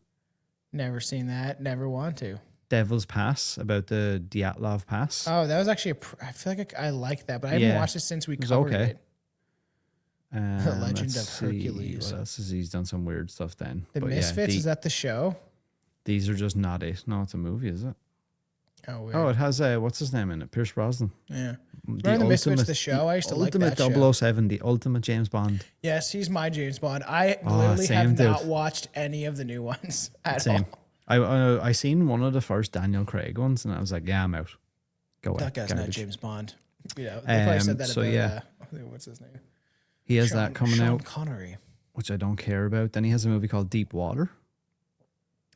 Never seen that. Never want to. Devil's Pass, about the Dyatlov Pass. Oh, that was actually I feel like I like that, but I haven't watched it since we covered it. The Legend of let's see, Hercules. What else is he's done some weird stuff then? The But Misfits, yeah, is that the show? these are just not it. No, it's a movie, is it? Oh, weird. Oh, it has what's his name in it? Pierce Brosnan. Yeah. Remember the Misfits, the show? I used to like that show. Ultimate 007, the ultimate James Bond. Yes, he's my James Bond. I literally have same, not dude. watched any of the new ones at Same. all. I seen one of the first Daniel Craig ones, and I was like, yeah, I'm out. Go away. That guy's not Garbage. James Bond. You know, they probably said that so about, yeah. what's his name? He has that coming Sean out, Connery. which I don't care about. Then he has a movie called Deep Water.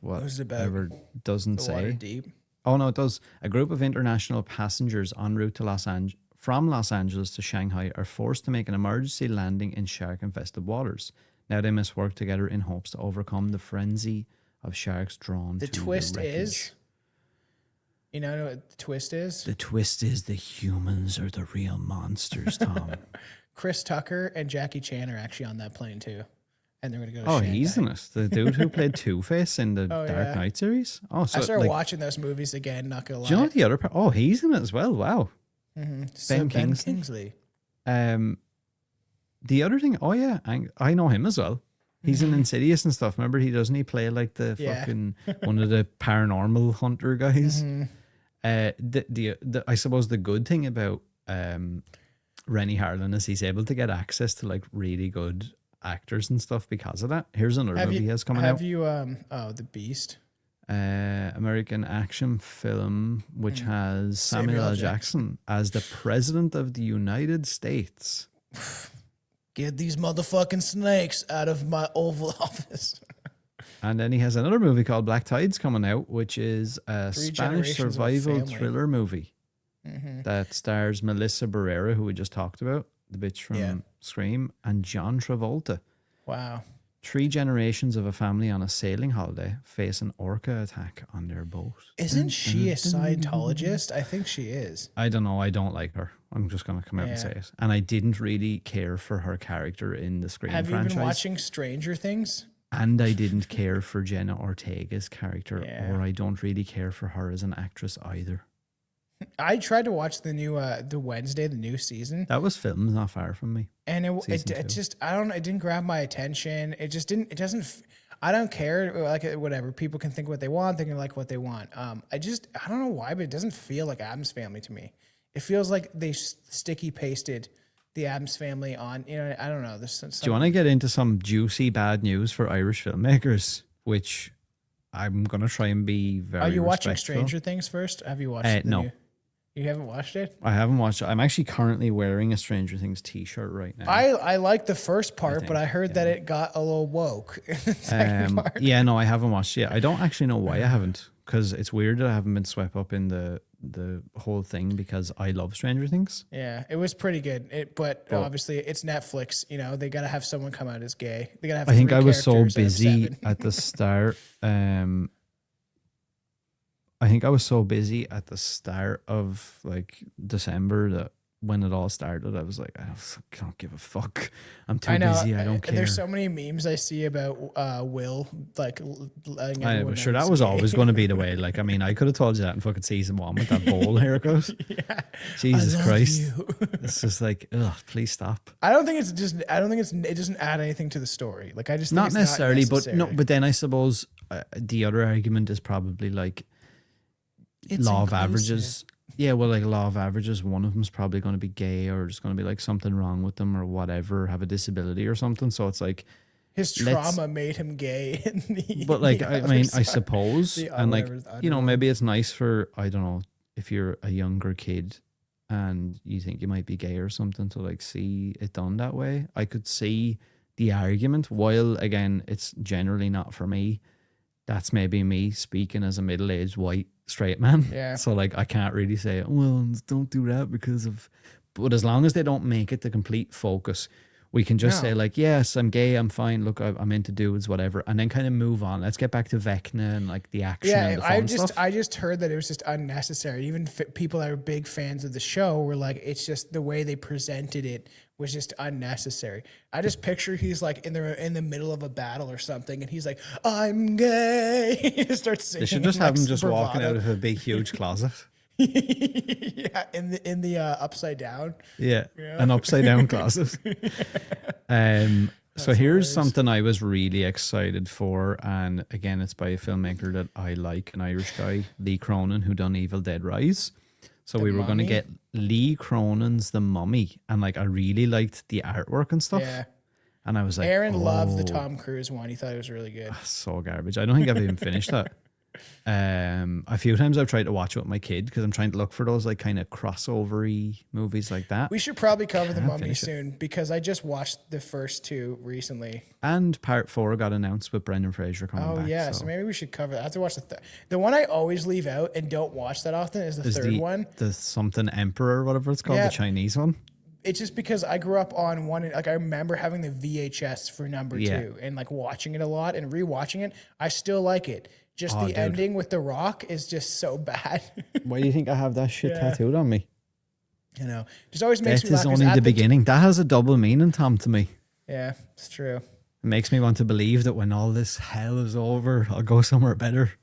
What? What's it about? Whatever doesn't The water say. deep. Oh no, it does. A group of international passengers en route to from Los Angeles to Shanghai are forced to make an emergency landing in shark-infested waters. Now they must work together in hopes to overcome the frenzy of sharks drawn The to twist the wreckage. is, you know what the twist is? The twist is the humans are the real monsters, Tom. Chris Tucker and Jackie Chan are actually on that plane too, and they're going to go to Oh, Shanghai. he's in it. The dude who played Two-Face in the Dark yeah. Knight series. Oh, so I started like, watching those movies again, not going to lie. do you know the other part? Oh, he's in it as well. Wow. So Ben Ben Kingsley? Kingsley. The other thing, oh yeah, I know him as well. He's in Insidious and stuff. Remember, he play like the Yeah. fucking one of the paranormal hunter guys. I suppose the good thing about Rennie Harlan is he's able to get access to like really good actors and stuff because of that. Here's another movie he has coming out. Have you The Beast? American action film which has Samuel L. Jackson as the President of the United States. Get these motherfucking snakes out of my Oval Office. And then he has another movie called Black Tides coming out, which is a Three Spanish generations of survival family. thriller movie that stars Melissa Barrera, who we just talked about, the bitch from Scream, and John Travolta. Wow. 3 generations of a family on a sailing holiday face an orca attack on their boat. Isn't she a Scientologist? I think she is. I don't know. I don't like her. I'm just going to come out and say it. And I didn't really care for her character in the Scream Have franchise. you been watching Stranger Things? And I didn't care for Jenna Ortega's character, Yeah. or I don't really care for her as an actress either. I tried to watch the new the Wednesday, the new season, That was filmed not far from me. and Season it 2. just it didn't grab my attention. It just didn't. It doesn't. I don't care. Like whatever, people can think what they want. They can like what they want. I don't know why, but it doesn't feel like Addams Family to me. It feels like they sticky pasted the Addams Family on. You know, I don't know. There's some, Do you want to get into some juicy bad news for Irish filmmakers, which I'm going to try and be very Are you watching respectful. Stranger Things first? Have you watched? The no. new- You haven't watched it? I haven't watched it. I'm actually currently wearing a Stranger Things t-shirt right now. I like the first part, but I heard that it got a little woke. in the second part. Yeah, no, I haven't watched it yet. I don't actually know why I haven't, because it's weird that I haven't been swept up in the whole thing, because I love Stranger Things. Yeah, it was pretty good. But obviously, it's Netflix. You know, they got to have someone come out as gay. They got to have. I think 3 I was so characters out of busy 7. at the start I think I was so busy at the start of like December that when it all started, I was like, I don't give a fuck. I'm too busy. I don't care. There's so many memes I see about Will, like letting I everyone was sure know that he's was gay. always going to be the way. Like, I mean, I could have told you that in fucking season 1 with that bowl haircut. Yeah. Jesus I love Christ. you. It's just like, ugh, please stop. I don't think it doesn't add anything to the story. Like I just think Not it's necessarily, not necessary. but then I suppose the other argument is probably like It's law of inclusive. averages. Yeah, well, like law of averages, one of them's probably going to be gay or there's going to be like something wrong with them or whatever, have a disability or something. So it's like, His trauma made him gay. but like, I mean, I side. suppose, The and like, whatever, you know, maybe it's nice for, I don't know, if you're a younger kid and you think you might be gay or something to like see it done that way. I could see the argument, while again, it's generally not for me. That's maybe me speaking as a middle-aged white straight man. Yeah. So like I can't really say, well, don't do that because of, but as long as they don't make it the complete focus, we can just No. say like, yes, I'm gay, I'm fine. Look, I'm into dudes, whatever, and then kind of move on. Let's get back to Vecna and like the action and the fun stuff. I just heard that it was just unnecessary. Even people that are big fans of the show were like, it's just the way they presented it was just unnecessary. I just picture he's like in the middle of a battle or something, and he's like, "I'm gay." He just starts singing. They should just have like, him just walking bravado. out of a big, huge closet. Yeah, in the upside down. Yeah, an upside down closet. So here's hilarious. something I was really excited for, and again, it's by a filmmaker that I like, an Irish guy, Lee Cronin, who done Evil Dead Rise. So we were going to Mummy? get Lee Cronin's The Mummy, and like I really liked the artwork and stuff. Yeah. And I was like, Aaron loved the oh, Tom Cruise one. He thought it was really good. so garbage. I don't think I've even finished that. A few times I've tried to watch it with my kid because I'm trying to look for those like kind of crossover-y movies like that. We should probably cover the Mummy finish it. soon because I just watched the first two recently. And part 4 got announced with Brendan Fraser coming Oh back. yeah, so maybe we should cover that. I have to watch the one I always leave out and don't watch that often is the third one. The something Emperor or whatever it's called, Yeah. the Chinese one. It's just because I grew up on one. Like I remember having the VHS for number Yeah. 2 and like watching it a lot and rewatching it. I still like it. Just the dude. ending with The Rock is just so bad. Why do you think I have that shit tattooed on me? You know, just always makes Death me is laugh. 'cause only at the beginning. That has a double meaning, Tom, to me. Yeah, it's true. It makes me want to believe that when all this hell is over, I'll go somewhere better.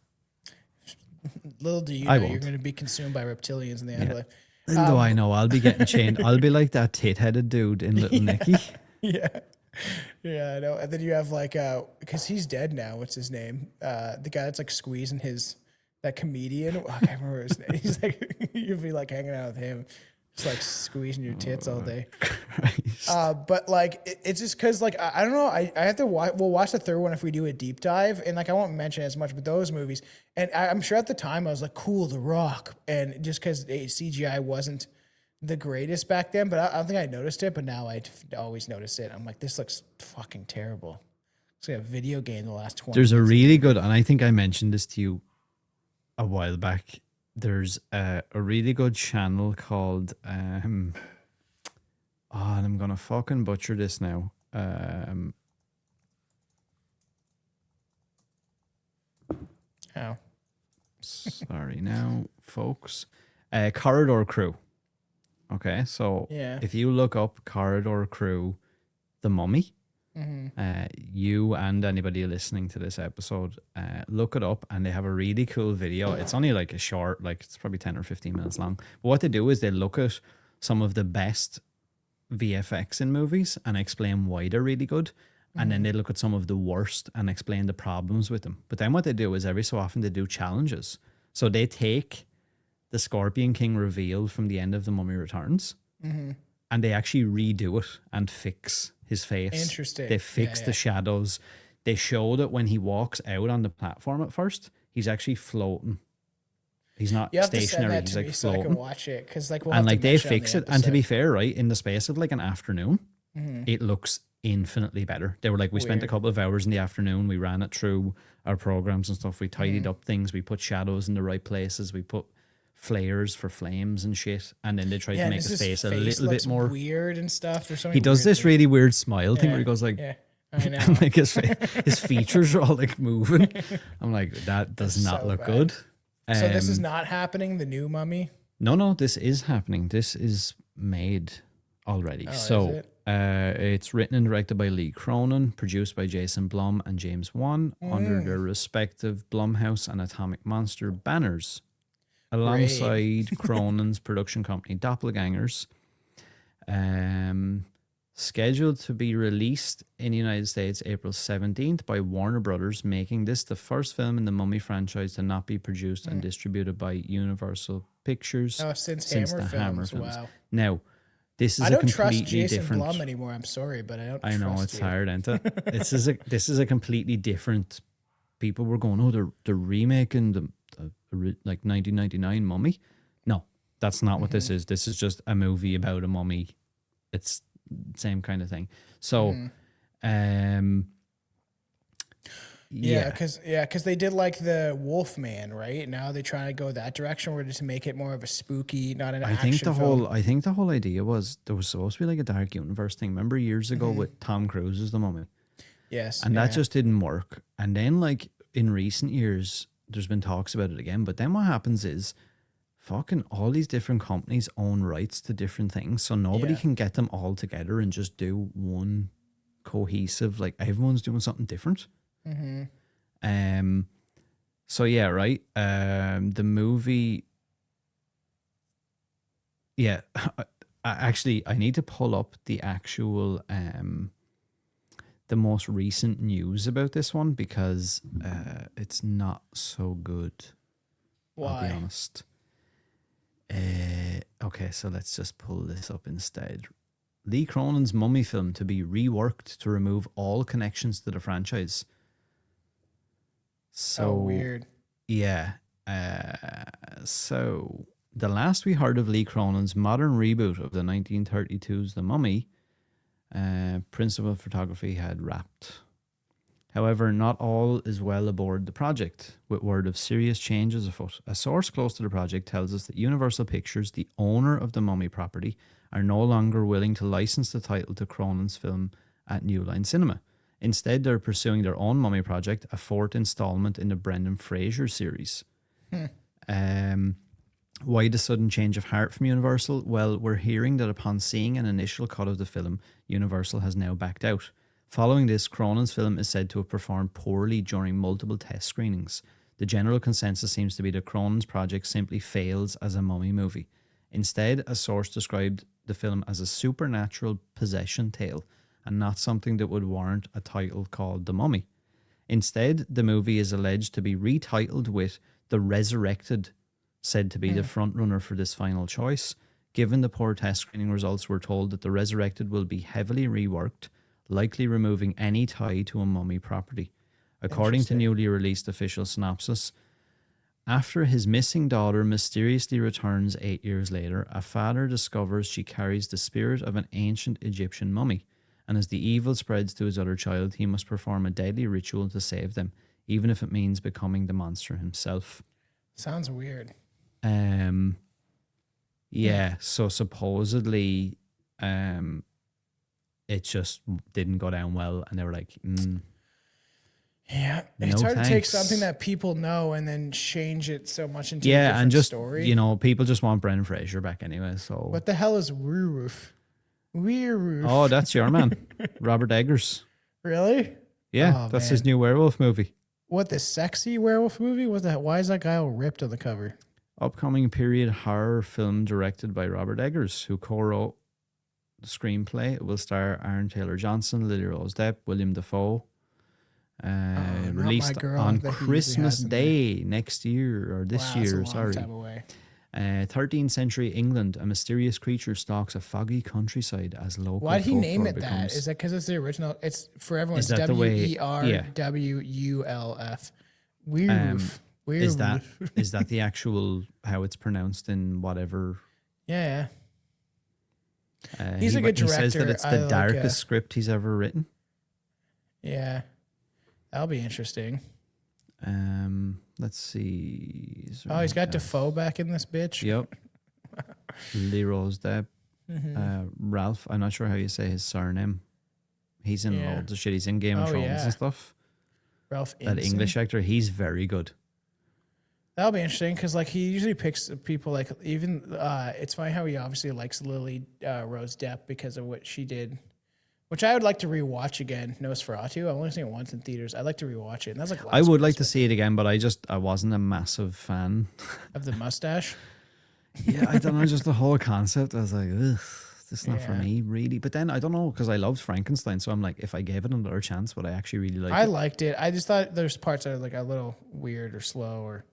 Little do you I know, you're won't. going to be consumed by reptilians in the afterlife. Little do I know, I'll be getting chained. I'll be like that tit-headed dude in Little Nicky. Yeah. Yeah, I know. And then you have like, because he's dead now. What's his name? The guy that's like squeezing that comedian. Oh, I can't remember his name. He's like, you'd be like hanging out with him, just like squeezing your tits all day. Christ. But like, it's just because like, I don't know. I have to watch, we'll watch the third one if we do a deep dive. And like, I won't mention as much, but those movies. And I'm sure at the time I was like, cool, The Rock. And just because CGI wasn't the greatest back then, but I don't think I noticed it. But now I always notice it. I'm like, this looks fucking terrible. It's like a video game the last 20 There's a years. really good, and I think I mentioned this to you a while back. There's a really good channel called, and I'm going to fucking butcher this now. How? Sorry now, folks. Corridor Crew. Okay, so Yeah. if you look up Corridor Crew, The Mummy, you and anybody listening to this episode, look it up, and they have a really cool video. It's only like a short, like it's probably 10 or 15 minutes long. But what they do is they look at some of the best VFX in movies and explain why they're really good. And then they look at some of the worst and explain the problems with them. But then what they do is every so often they do challenges. So they take the Scorpion King reveal from the end of The Mummy Returns and they actually redo it and fix his face. Interesting. They fix Yeah, the yeah. shadows. They show that when he walks out on the platform at first, he's actually floating. He's not You have to send stationary. that He's to like me so I can floating. watch it because like we'll And have to like they mention on fix the it. And to be episode. fair, right, in the space of like an afternoon, it looks infinitely better. They were like, we spent a Weird. couple of hours in the afternoon. We ran it through our programs and stuff. We tidied up things. We put shadows in the right places. We put flares for flames and shit. And then they tried to and make his his face a face little looks bit more. weird and stuff. There's so many He does weird this things. really weird smile thing where he Yeah, goes like, yeah, I know. and like his features are all like moving. I'm like, that does not so look bad. good. So this is not happening. The new Mummy. No, this is happening. This is made already. So it's written and directed by Lee Cronin, produced by Jason Blum and James Wan under their respective Blumhouse and Atomic Monster banners, alongside Cronin's production company Doppelgangers. Scheduled to be released in the United States April 17th by Warner Brothers, making this the first film in the Mummy franchise to not be produced and distributed by Universal Pictures since the Hammer films. Wow. Now, this is I a don't completely trust Jason different. Blum anymore. I'm sorry, but I don't. I know trust it's you. hard, isn't it? This is a completely different. People were going, oh, they're remaking the like 1999 Mummy. No, that's not what this is. This is just a movie about a mummy. It's same kind of thing. So, Yeah, because they did like the Wolfman, right? Now they're trying to go that direction, where to make it more of a spooky, not an action film. I think the whole idea was there was supposed to be like a dark universe thing. Remember years ago with Tom Cruise as the mummy? Yes, and that just didn't work. And then like in recent years, there's been talks about it again. But then what happens is, fucking all these different companies own rights to different things, so nobody can get them all together and just do one cohesive. Like everyone's doing something different. So yeah, right. The movie. Yeah, I need to pull up the actual the most recent news about this one because it's not so good. Why? I'll be honest. Okay, so let's just pull this up instead. Lee Cronin's Mummy film to be reworked to remove all connections to the franchise. So weird. Yeah. So the last we heard of Lee Cronin's modern reboot of the 1932's The Mummy, principal photography had wrapped. However, not all is well aboard the project, with word of serious changes afoot. A source close to the project tells us that Universal Pictures, the owner of the Mummy property, are no longer willing to license the title to Cronin's film at New Line Cinema. Instead, they're pursuing their own Mummy project, a fourth installment in the Brendan Fraser series. Why the sudden change of heart from Universal? Well, we're hearing that upon seeing an initial cut of the film, Universal has now backed out. Following this, Cronin's film is said to have performed poorly during multiple test screenings. The general consensus seems to be that Cronin's project simply fails as a mummy movie. Instead, a source described the film as a supernatural possession tale and not something that would warrant a title called The Mummy. Instead, the movie is alleged to be retitled with The Resurrected, said to be the frontrunner for this final choice. Given the poor test screening results, we're told that The Resurrected will be heavily reworked, likely removing any tie to a mummy property. According to newly released official synopsis, after his missing daughter mysteriously returns 8 years later, a father discovers she carries the spirit of an ancient Egyptian mummy, and as the evil spreads to his other child, he must perform a deadly ritual to save them, even if it means becoming the monster himself. Sounds weird. Yeah, so supposedly it just didn't go down well, and they were like, yeah, no it's hard thanks. to take something that people know and then change it so much into a yeah, different and just story. you know, people just want Brendan Fraser back anyway. So What the hell is Werewolf? Werewolf. oh, that's your man, Robert Eggers. Really? Yeah, Oh, that's man. his new werewolf movie. What, the sexy werewolf movie? What the? Why is that guy all ripped on the cover? Upcoming period horror film directed by Robert Eggers, who co-wrote the screenplay. It will star Aaron Taylor Johnson, Lily Rose Depp, William Dafoe. Not Released My Girl on that he usually Christmas has in Day next year, or this Wow, that's a year, long sorry. time away. 13th century England, a mysterious creature stalks a foggy countryside as local Why'd he name folklore it that? becomes- Is that because it's the original? It's for everyone. Is It's that the way- WERWULF. Werewolf. Is that Werewolf. is that the actual how it's pronounced in whatever? Yeah. He's a good He says that director. it's I the like, darkest script he's ever written. Yeah. That'll be interesting. Let's see. Is there Oh, he's got anything else? Defoe back in this bitch. Yep. Lee Rose Depp. Mm-hmm. Ralph. I'm not sure how you say his surname. He's in Yeah. loads of shit. He's in Game of Oh, Thrones yeah. and stuff. Ralph That Ineson. English actor, he's very good. That'll be interesting because like he usually picks people like even it's funny how he obviously likes Lily Rose Depp because of what she did, which I would like to rewatch again. Nosferatu. I've only seen it once in theaters. I'd like to rewatch it. And that's like I would like to see it again, but I wasn't a massive fan of the mustache. Yeah, I don't know, just the whole concept. I was like, ugh, this is not for Yeah. me, really. But then I don't know, because I loved Frankenstein, so I'm like, if I gave it another chance, would I actually really like I it? liked it. I just thought there's parts that are like a little weird or slow or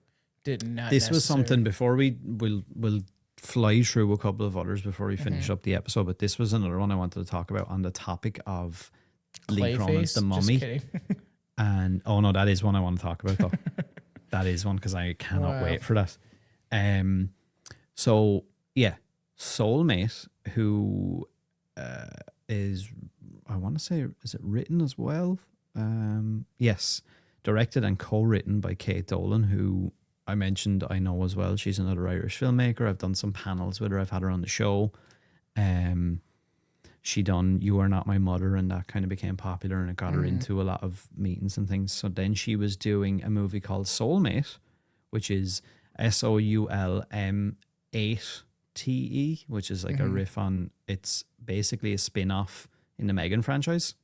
did not. This was necessary. something before we'll fly through a couple of others before we finish up the episode, but this was another one I wanted to talk about on the topic of Lee Cronin's Clayface. The Just Mummy. kidding. And oh no, that is one I want to talk about though. That is one because I cannot Wow. wait for that. So yeah, Soulmate, who is, I want to say, is it written as well? Yes, directed and co-written by Kate Dolan, who I mentioned I know as well. She's another Irish filmmaker. I've done some panels with her. I've had her on the show. She done You Are Not My Mother, and that kind of became popular, and it got her into a lot of meetings and things. So then she was doing a movie called Soulmate, which is SOULM8TE, which is like a riff on, it's basically a spin-off in the Megan franchise.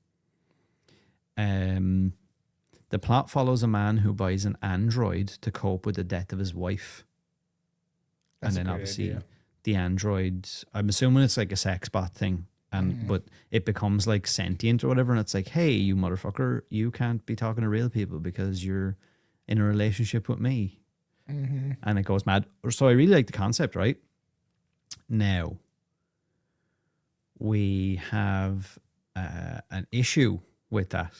The plot follows a man who buys an android to cope with the death of his wife. That's and a then great obviously idea. the android, I'm assuming it's like a sex bot thing. And but it becomes like sentient or whatever, and it's like, hey, you motherfucker, you can't be talking to real people because you're in a relationship with me. And it goes mad. So I really like the concept, right? Now, we have an issue with that.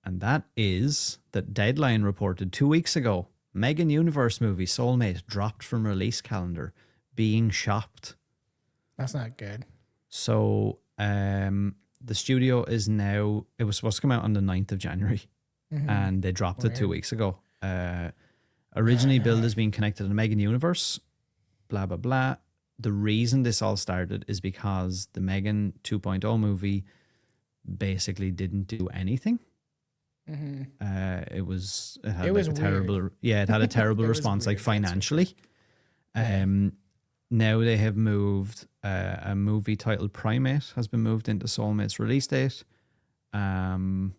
And that is that Deadline reported 2 weeks ago, Megan Universe movie Soulmate dropped from release calendar, being shopped. That's not good. So the studio is now, it was supposed to come out on the 9th of January and they dropped it 2 weeks ago. Originally billed as being connected to the Megan Universe, blah, blah, blah. The reason this all started is because the Megan 2.0 movie basically didn't do anything. It had It was was a terrible, it had a terrible It was response, like weird, that's for financially. Now they have moved a movie titled Primate has been moved into Soulmate's release date. In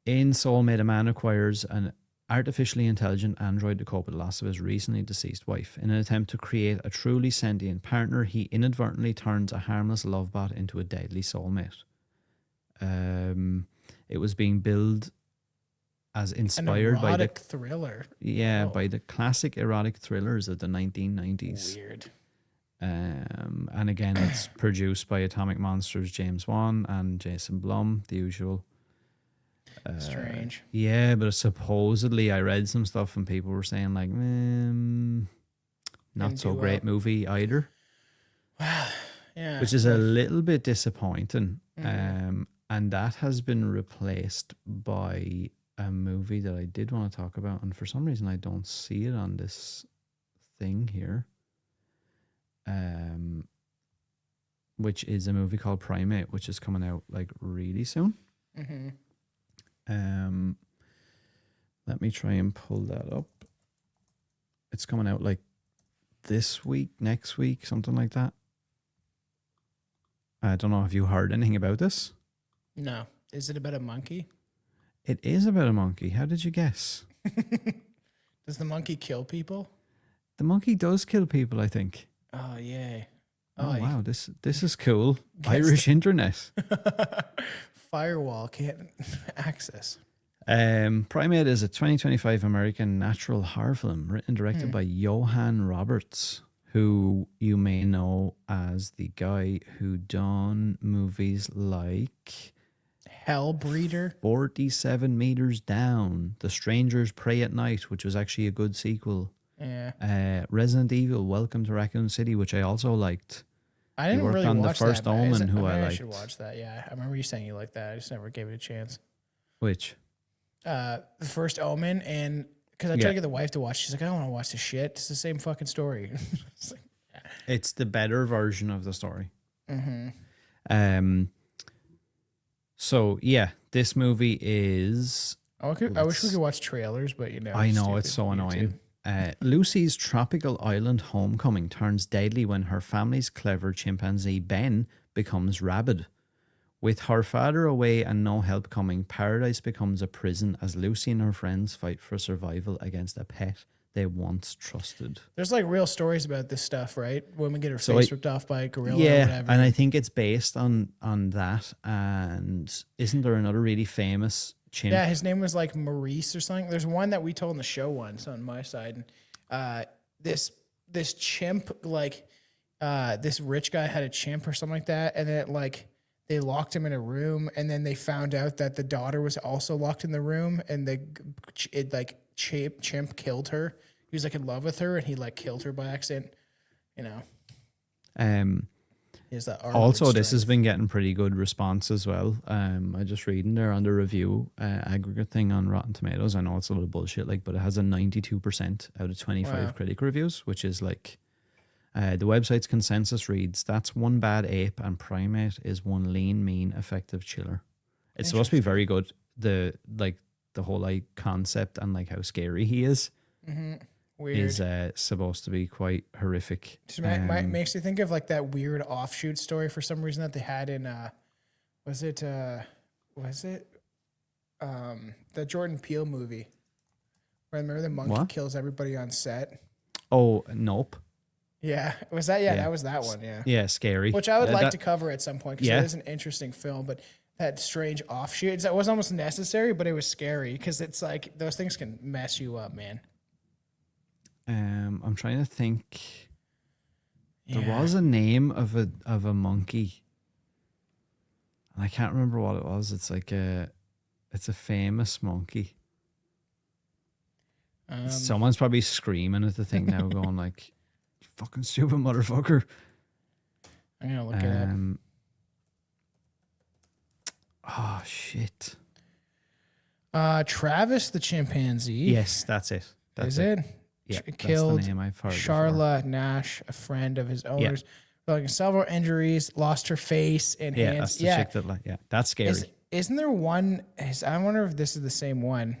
Soulmate, a man acquires an artificially intelligent android to cope with the loss of his recently deceased wife. In an attempt to create a truly sentient partner, he inadvertently turns a harmless love bot into a deadly soulmate. It was being billed as inspired by the thriller. by the classic erotic thrillers of the 1990s. Weird. And again, it's produced by Atomic Monsters' James Wan and Jason Blum, the usual. Strange. Yeah, but supposedly I read some stuff and people were saying like, not Didn't so do great well. movie either, Yeah. which is a little bit disappointing. And that has been replaced by a movie that I did want to talk about, and for some reason I don't see it on this thing here. Which is a movie called Primate, which is coming out like really soon. Let me try and pull that up. It's coming out like this week, next week, something like that. I don't know if you heard anything about this. No. Is it about a monkey? It is about a monkey. How did you guess? Does the monkey kill people? The monkey does kill people, I think. Oh, yay. Oh, wow, this is cool. Guess Irish internet. Firewall can't access. Primate is a 2025 American natural horror film written and directed by Johan Roberts, who you may know as the guy who done movies like Hellbreeder. 47 Meters Down, The Strangers Pray at Night, which was actually a good sequel. Yeah. Resident Evil, Welcome to Raccoon City, which I also liked. I didn't worked really on The watch First that. But is Omen, it- who I maybe liked. should watch that. Yeah. I remember you saying you liked that. I just never gave it a chance. Which? The First Omen, and because I tried to get the wife to watch, she's like, I don't want to watch this shit. It's the same fucking story. It's like, It's the better version of the story. So yeah, this movie is I wish we could watch trailers, but I know, stupid it's so YouTube. annoying. Lucy's tropical island homecoming turns deadly when her family's clever chimpanzee Ben becomes rabid. With her father away and no help coming, paradise becomes a prison as Lucy and her friends fight for survival against a pet they once trusted. There's like real stories about this stuff, right? Women get her face ripped off by a gorilla or Yeah, whatever. and I think it's based on that. And isn't there another really famous chimp? Yeah, his name was like Maurice or something. There's one that we told in the show once on my side. This chimp, like this rich guy had a chimp or something like that, and then they locked him in a room, and then they found out that the daughter was also locked in the room, and chimp killed her. He was like in love with her, and he like killed her by accident. Is that also this has been getting pretty good response as well. I just reading there on the review aggregate thing on Rotten Tomatoes. I know it's a little bullshit, but it has a 92% out of 25 critic reviews, which is like the website's consensus reads, "That's one bad ape, and Primate is one lean, mean, effective chiller." It's supposed to be very good. The whole concept and how scary he is. Weird. Is supposed to be quite horrific. Makes you think of that weird offshoot story for some reason that they had in was it the Jordan Peele movie? Remember the monkey kills everybody on set? Oh, Nope. Yeah, was that? Yeah, that was that one. Yeah, yeah, scary. Which I would like to cover at some point because it is an interesting film, but that strange offshoot that was almost necessary, but it was scary because it's like those things can mess you up, man. I'm trying to think. There was a name of a monkey, and I can't remember what it was. It's it's a famous monkey. Someone's probably screaming at the thing now, going like, "You fucking stupid motherfucker!" I'm gonna look it up. Oh shit! Travis the chimpanzee. Yes, that's it. Is it? Yeah, killed that's the name I've heard Charla Nash, a friend of his owners. Like several injuries, lost her face and hands. That's the chick that, that's scary. Isn't there one? I wonder if this is the same one.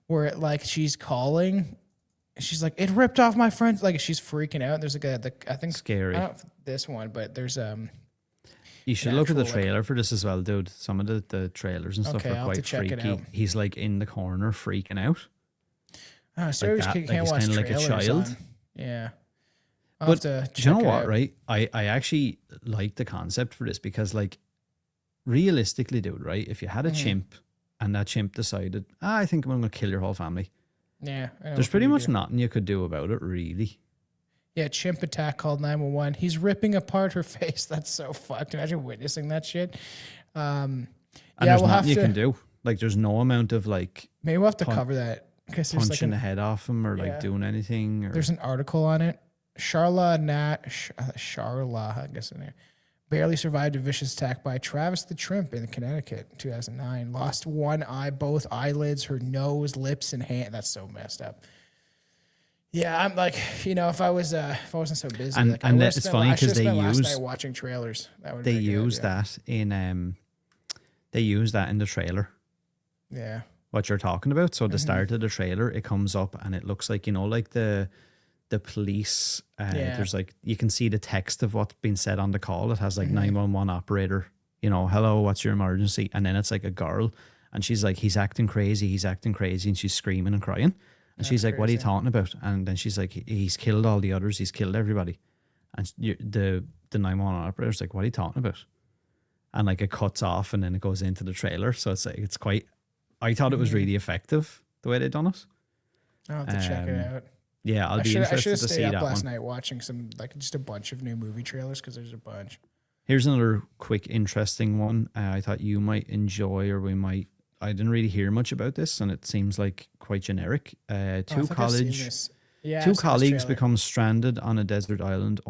Where she's calling, she's like, "It ripped off my friends." Like she's freaking out. There's I think scary. I don't know if this one, but there's You should look at the trailer for this as well, dude. Some of the trailers and stuff are quite freaky. He's in the corner freaking out. Oh, so can't watch kind of like a child. On. Yeah. But do you know what, right? I actually like the concept for this because realistically, dude, right? If you had a chimp and that chimp decided, I think I'm going to kill your whole family. Yeah. There's pretty much nothing you could do about it, really. Yeah, chimp attack called 911. He's ripping apart her face. That's so fucked. Imagine witnessing that shit. And there's nothing you can do. There's no amount of maybe we'll have to cover that. Punching the head off him or doing anything. There's an article on it. Charla, I guess in there, barely survived a vicious attack by Travis the Trimp in Connecticut in 2009. Lost one eye, both eyelids, her nose, lips, and hand. That's so messed up. Yeah, I'm if I wasn't so busy, and it's funny because they use last night watching trailers. They use that in the trailer. Yeah. What you're talking about. So the start of the trailer, it comes up and it looks like the police. There's you can see the text of what's been said on the call. It has 911 operator. Hello, what's your emergency? And then it's a girl, and she's like, he's acting crazy, and she's screaming and crying. And she's like, "What are you talking about?" And then she's like, "He's killed all the others. He's killed everybody." And the 911 operator's like, "What are you talking about?" And it cuts off, and then it goes into the trailer. So it's quite. I thought it was really effective the way they done it. I'll have to check it out. Yeah, I'll be interested to see that one. I should have stayed up last night watching some just a bunch of new movie trailers because there's a bunch. Here's another quick, interesting one. I thought you might enjoy, or we might. I didn't really hear much about this, and it seems quite generic. Two colleagues become stranded on a desert island.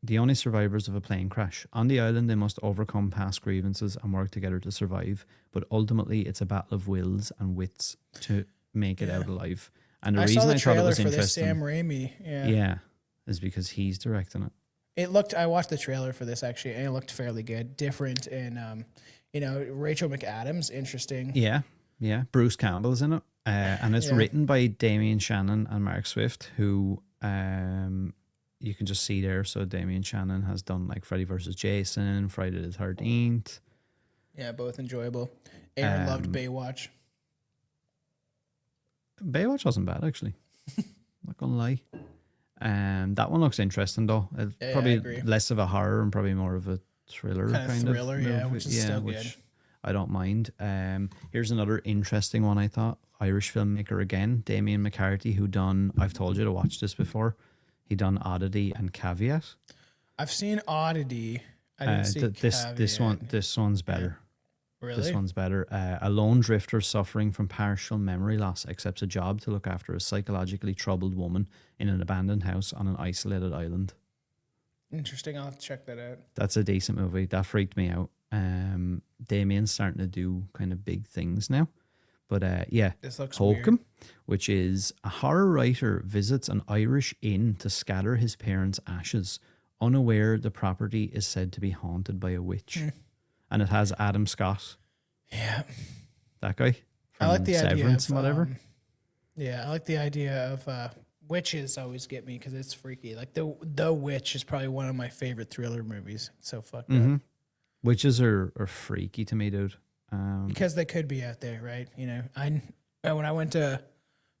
The only survivors of a plane crash. On the island, they must overcome past grievances and work together to survive. But ultimately, it's a battle of wills and wits to make it out alive. And the reason I thought it was interesting, Sam Raimi, is because he's directing it. I watched the trailer for this actually, and it looked fairly good, different, and You know, Rachel McAdams, interesting. Yeah, yeah. Bruce Campbell's in it, and it's written by Damien Shannon and Mark Swift, who you can just see there. So Damien Shannon has done like Freddy vs. Jason, Friday the 13th. Yeah, both enjoyable. Aaron loved Baywatch. Baywatch wasn't bad actually. Not gonna lie. That one looks interesting though. It's Yeah, I probably agree. less of a horror and probably more of a thriller Kind of kind thriller, of yeah, movie. which is still good. I don't mind. Here's another interesting one I thought. Irish filmmaker again, Damien McCarthy, who done, I've told you to watch this before. He done Oddity and Caveat. I've seen Oddity. I didn't see This one's better. Really? This one's better. A lone drifter suffering from partial memory loss accepts a job to look after a psychologically troubled woman in an abandoned house on an isolated island. Interesting. I'll have to check that out. That's a decent movie. That freaked me out. Damien's starting to do kind of big things now. But yeah, This looks Hokum, weird. which is a horror writer visits an Irish inn to scatter his parents' ashes, unaware the property is said to be haunted by a witch. And it has Adam Scott, Yeah. that guy. I like the idea Severance of and whatever. Yeah, I like the idea of witches always get me because it's freaky. Like the Witch is probably one of my favorite thriller movies. It's so fucked up Witches are freaky to me, dude. because they could be out there, right? You know, when I went to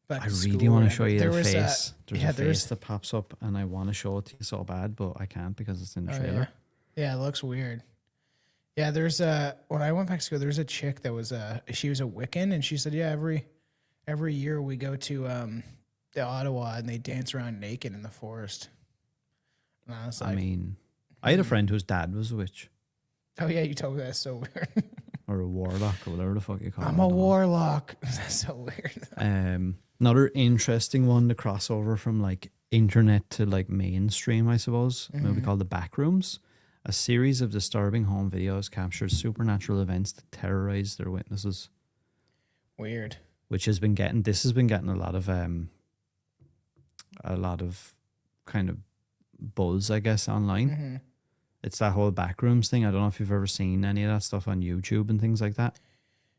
back I to really school, want to whatever, show you there the was face. There's a there was- face that pops up, and I want to show it to you so bad, but I can't because it's in the trailer. Yeah, it looks weird. Yeah, there's when I went back to school, there's a chick that was she was a Wiccan, and she said, yeah, every year we go to the Ottawa and they dance around naked in the forest. And I was like, I mean, I had a friend whose dad was a witch oh yeah, you told me that's so weird. or a warlock or whatever the fuck you call it. I'm a warlock. That's so weird. Another interesting one to cross over from like internet to like mainstream, I suppose. A movie called The Backrooms. A series of disturbing home videos captures supernatural events that terrorize their witnesses. Weird. Which has been getting a lot of kind of buzz, I guess, online. It's that whole Backrooms thing. I don't know if you've ever seen any of that stuff on YouTube and things like that.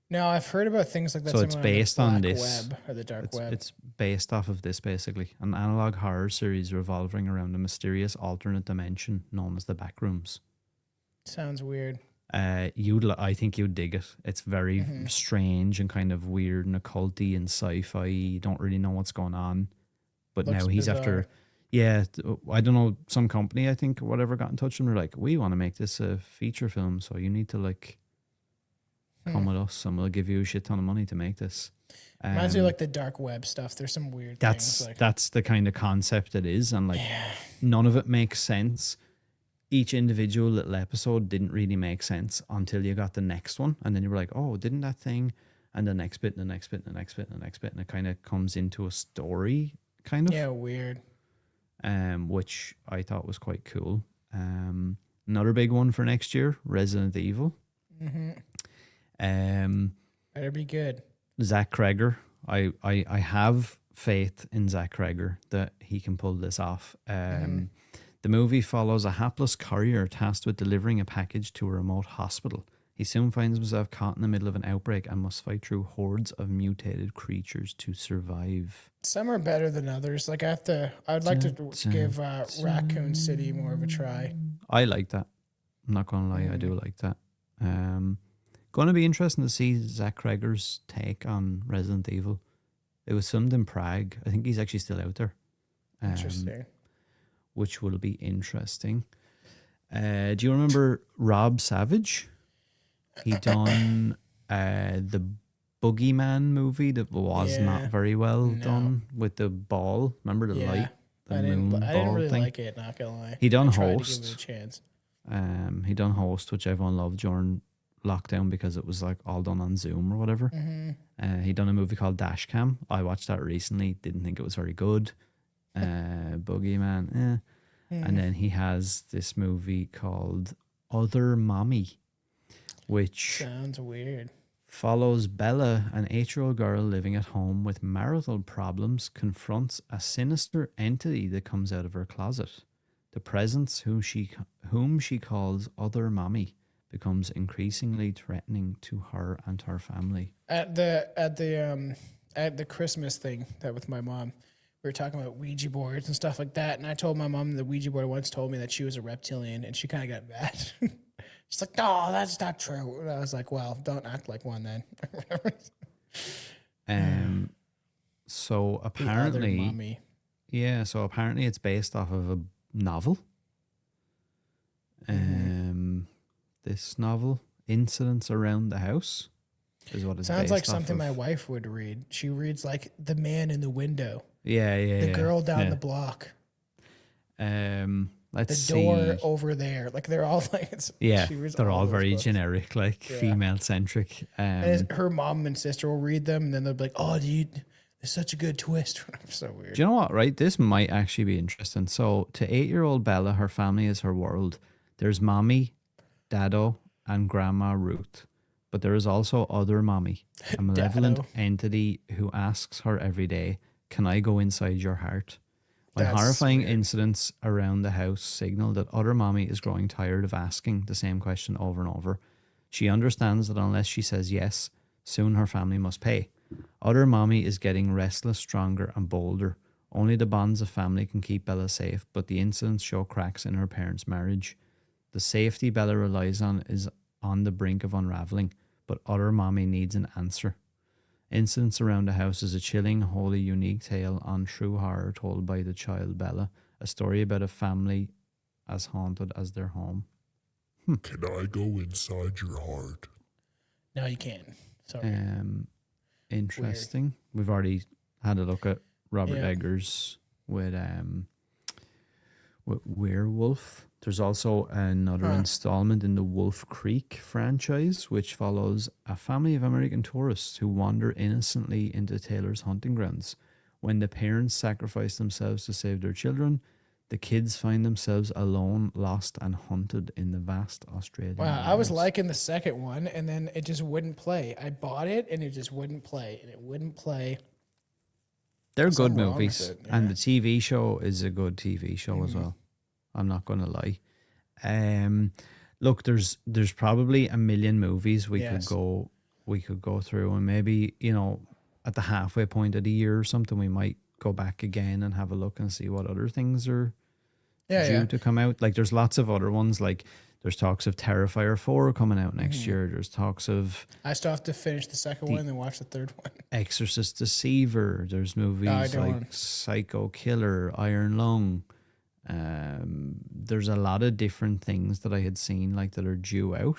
No, I've heard about things like that. So it's somewhere based the on black this. web or the dark web. It's based off of this, basically. An analog horror series revolving around a mysterious alternate dimension known as the Backrooms. Sounds weird. I think you'd dig it. It's very strange and kind of weird and occulty and sci-fi. You don't really know what's going on. But Looks now he's bizarre. after... Yeah, I don't know, some company, I think, whatever, got in touch and they're like, we want to make this a feature film, so you need to, like, come with us and we'll give you a shit ton of money to make this. Reminds me of like the dark web stuff. There's some weird things. Like, That's the kind of concept it is, and, like, none of it makes sense. Each individual little episode didn't really make sense until you got the next one, and then you were like, oh, didn't that thing... And the next bit, and the next bit, and the next bit, and the next bit, and it kind of comes into a story, kind of. yeah, weird. Which I thought was quite cool. Another big one for next year, Resident Evil. Better be good. Zach Kreger. I have faith in Zach Kreger that he can pull this off. The movie follows a hapless courier tasked with delivering a package to a remote hospital. He soon finds himself caught in the middle of an outbreak and must fight through hordes of mutated creatures to survive. Some are better than others. Like I'd like to give Raccoon City more of a try. I like that. I'm not going to lie, I do like that. Going to be interesting to see Zach Kreger's take on Resident Evil. It was filmed in Prague. I think he's actually still out there. Interesting. Which will be interesting. Do you remember Rob Savage? He done the Boogeyman movie that was not very well done with the ball. Remember the light, the I moon didn't ball really thing? like it. Not gonna lie. He done I tried Host. to give it a chance. He done Host, which everyone loved during lockdown because it was like all done on Zoom or whatever. He done a movie called Dashcam. I watched that recently. Didn't think it was very good. Boogeyman, And then he has this movie called Other Mommy, which Sounds weird. follows Bella, an 8-year-old girl living at home with marital problems, confronts a sinister entity that comes out of her closet. The presence whom she calls Other Mommy becomes increasingly threatening to her and her family. At the Christmas thing that with my mom, we were talking about Ouija boards and stuff like that, and I told my mom the Ouija board once told me that she was a reptilian, and she kind of got mad. She's like, "No, that's not true." And I was like, "Well, don't act like one then." So The other apparently, mommy. yeah. So apparently, it's based off of a novel. This novel, Incidents Around the House, is what it's Sounds based like off something of. my wife would read. She reads like The Man in the Window, Yeah, The yeah. Girl Down yeah. the Block, Let's The Door see. over there. Like they're all like, Yeah, she reads they're all those very books. generic, like Yeah. female centric. And her mom and sister will read them, and then they'll be like, "Oh, dude, there's such a good twist." So weird. Do you know what, right? This might actually be interesting. So, to 8-year-old Bella, her family is her world. There's mommy, dado, and grandma Ruth. But there is also other mommy, a malevolent Dado. entity who asks her every day, "Can I go inside your heart?" When That's horrifying weird. incidents around the house signal that other mommy is growing tired of asking the same question over and over, she understands that unless she says yes, soon her family must pay. Other mommy is getting restless, stronger, and bolder. Only the bonds of family can keep Bella safe, but the incidents show cracks in her parents' marriage. The safety Bella relies on is on the brink of unraveling, but other mommy needs an answer. Incidents Around the House is a chilling, wholly unique tale on true horror told by the child Bella, a story about a family as haunted as their home. Can I go inside your heart? No, you can't. Sorry. Interesting. We've already had a look at Robert Yeah. Eggers with Werewolf. There's also another installment in the Wolf Creek franchise, which follows a family of American tourists who wander innocently into Taylor's hunting grounds. When the parents sacrifice themselves to save their children, the kids find themselves alone, lost, and hunted in the vast Australian Wow, I was wilds. liking the second one, and then it just wouldn't play. I bought it, and it just wouldn't play, and it wouldn't play. They're good something wrong with movies, it, and yeah. the TV show is a good TV show as well. I'm not going to lie. Look, there's probably a million movies we Yes. could go through, and maybe at the halfway point of the year or something, we might go back again and have a look and see what other things are due to come out. Like there's lots of other ones. Like there's talks of Terrifier 4 coming out next year. There's talks of I still have to finish the second one and then watch the third one. Exorcist Deceiver. There's movies don't. like Psycho Killer, Iron Lung. There's a lot of different things that I had seen like that are due out.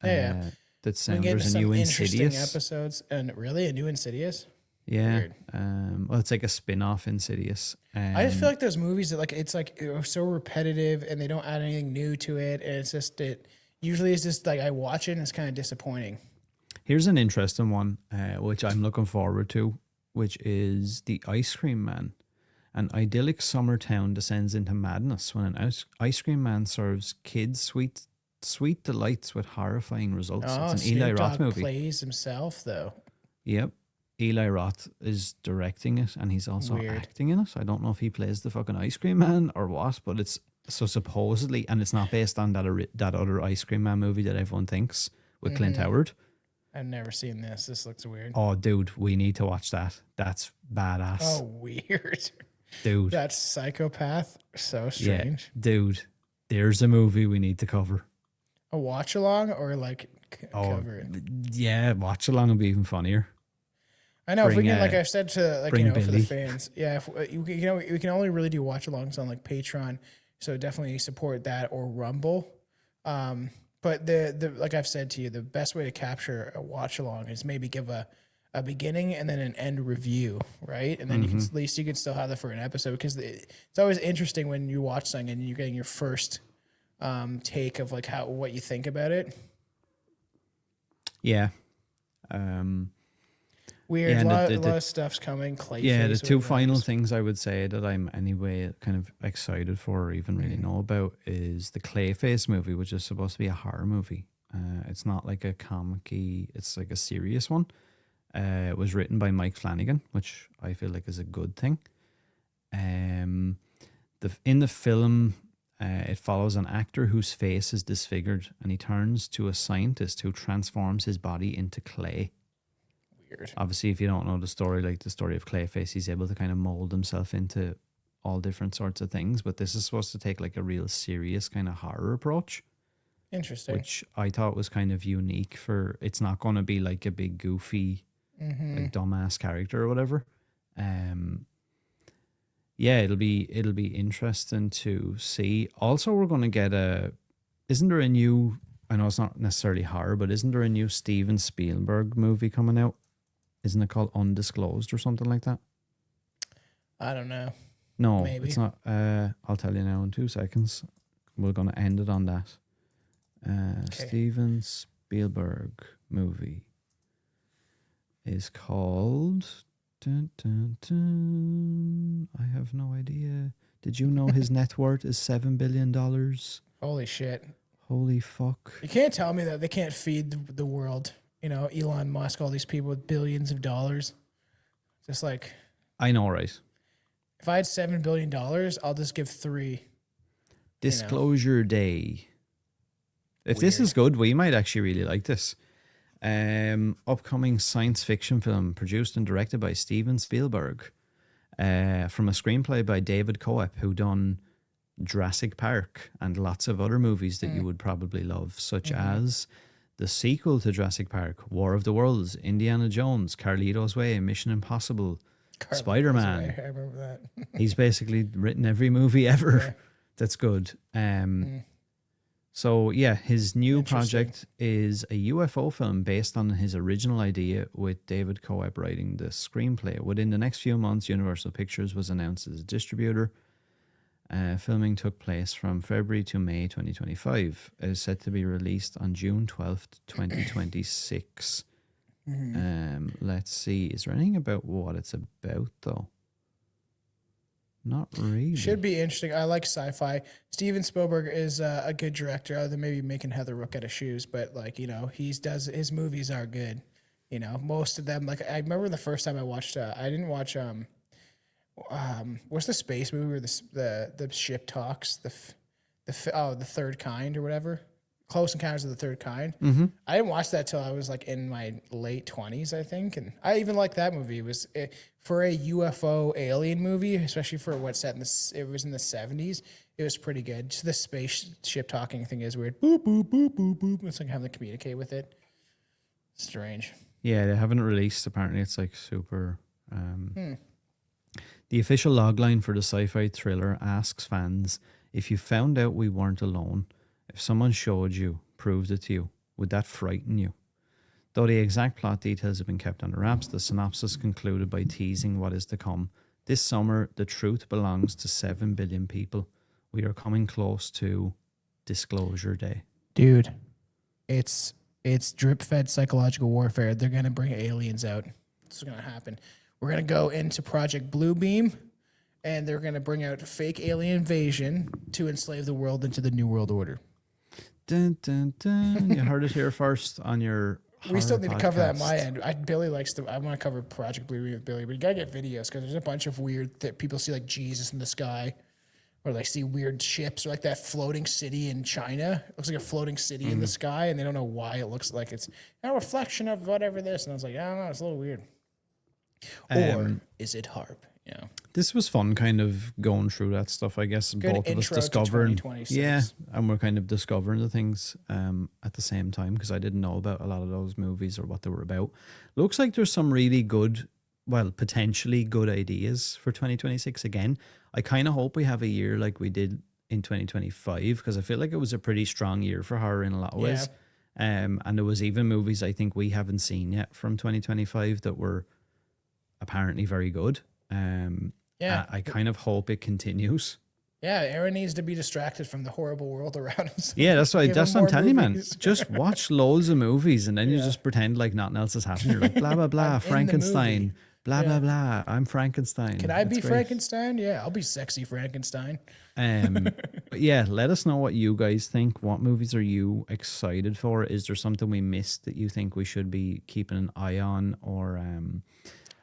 Yeah. That We sound get into there's a some new interesting Insidious. episodes, and really a new Insidious. Yeah. Weird. Well, it's like a spin-off Insidious. I just feel like those movies that it's so repetitive, and they don't add anything new to it, and it's just it. Usually, it's just like I watch it, and it's kind of disappointing. Here's an interesting one, which I'm looking forward to, which is The Ice Cream Man. An idyllic summer town descends into madness when an ice cream man serves kids sweet delights with horrifying results. Oh, It's an Eli Snoop Roth Dogg movie. plays himself though. Yep. Eli Roth is directing it, and he's also Weird. acting in it. I don't know if he plays the fucking ice cream man or what, but it's so supposedly, and it's not based on that other ice cream man movie that everyone thinks with Clint Howard. I've never seen this. This looks weird. Oh, dude, we need to watch that. That's badass. Oh, weird. Dude. That's psychopath. So Yeah, strange. dude, there's a movie we need to cover. A watch along or Oh, cover it? yeah, watch along would be even funnier. I know if we bring, can, like I've said to bring for the Billy. fans, yeah, if we can only really do watch alongs on like Patreon, so definitely support that or Rumble. But the like I've said to you, the best way to capture a watch along is maybe give a beginning and then an end review, right? And then you can at least you can still have that for an episode because it's always interesting when you watch something and you're getting your first take of like what you think about it. Yeah. Weird, Yeah, a lot, the- a lot of stuff's coming. Yeah, the Clayface, two whatever that final is. things I would say that I'm anyway kind of excited for or even really know about is the Clayface movie, which is supposed to be a horror movie. It's not like a comic-y, it's like a serious one. It was written by Mike Flanagan, which I feel like is a good thing. In the film, It follows an actor whose face is disfigured, and he turns to a scientist who transforms his body into clay. Weird. Obviously, if you don't know the story, like the story of Clayface, he's able to kind of mold himself into all different sorts of things. But this is supposed to take like a real serious kind of horror approach, Interesting. which I thought was kind of unique. For it's not going to be like a big goofy, like dumbass character or whatever. Yeah, it'll be interesting to see. Also, we're going to get isn't there a new, I know it's not necessarily horror, but isn't there a new Steven Spielberg movie coming out? Isn't it called Undisclosed or something like that? I don't know. No, Maybe. it's not. I'll tell you now in 2 seconds. We're going to end it on that. Steven Spielberg movie is called... Dun, dun, dun. I have no idea. Did you know his net worth is $7 billion? Holy shit. Holy fuck. You can't tell me that they can't feed the world. You know, Elon Musk, all these people with billions of dollars. Just like, I know, right? if I had $7 billion, I'll just give 3. Disclosure Day. If this is good, we might actually really like this. Upcoming science fiction film produced and directed by Steven Spielberg, from a screenplay by David Coep, who done Jurassic Park and lots of other movies that you would probably love, such as the sequel to Jurassic Park, War of the Worlds, Indiana Jones, Carlito's Way, Mission Impossible, Spider-Man. I remember that. He's basically written every movie ever that's good. So yeah, his new project is a UFO film based on his original idea, with David Coep writing the screenplay. Within the next few months, Universal Pictures was announced as a distributor. Filming took place from February to May 2025. It is set to be released on June 12th, 2026. Let's see. Is there anything about what it's about, though? Not really. Should be interesting. I like sci-fi. Steven Spielberg is a good director, other than maybe making Heather Rook out of shoes. But like, you know, his movies are good. You know, most of them. Like, I remember the first time I watched. I didn't watch. What's the space movie where the ship talks? The Third Kind or whatever. Close Encounters of the Third Kind. I didn't watch that till I was like in my late 20s, I think, and I even liked that movie. It was for a UFO alien movie, especially for what's set in it was in the 70s. It was pretty good. Just the spaceship talking thing is weird. Boop boop boop boop boop. It's like having to communicate with it. Strange. Yeah, they haven't released. Apparently, it's like super. The official logline for the sci-fi thriller asks fans, "If you found out we weren't alone, if someone showed you, proved it to you, would that frighten you?" Though the exact plot details have been kept under wraps, the synopsis concluded by teasing what is to come. This summer, the truth belongs to 7 billion people. We are coming close to Disclosure Day. Dude, it's drip-fed psychological warfare. They're going to bring aliens out. It's going to happen. We're going to go into Project Bluebeam, and they're going to bring out fake alien invasion to enslave the world into the New World Order. Dun, dun, dun. You heard it here first on your We still need to cover that on my podcast. end. Billy likes to. I want to cover Project Bluebeam with Billy, but you gotta get videos because there's a bunch of weird that people see, like Jesus in the sky, or they see weird ships, or like that floating city in China. It looks like a floating city in the sky, and they don't know why it looks like it's a reflection of whatever this. And I was like, I don't know, it's a little weird. Or is it HARP? You know, This was fun, kind of going through that stuff, I guess. Good Both of us intro to discovering. 2026. Yeah, and we're kind of discovering the things at the same time, because I didn't know about a lot of those movies or what they were about. Looks like there's some really good, well, potentially good ideas for 2026 again. I kind of hope we have a year like we did in 2025, because I feel like it was a pretty strong year for horror in a lot of ways. And there was even movies I think we haven't seen yet from 2025 that were apparently very good. I kind of hope it continues. Yeah, Aaron needs to be distracted from the horrible world around him. Yeah, that's what Give him I'm more telling you, man. movies. Just watch loads of movies and then you just pretend like nothing else is happening. You're like, blah, blah, blah, I'm in the Frankenstein, movie. blah, blah, blah. I'm Frankenstein. Can I It's be great. Frankenstein? Yeah, I'll be sexy Frankenstein. But yeah, let us know what you guys think. What movies are you excited for? Is there something we missed that you think we should be keeping an eye on, or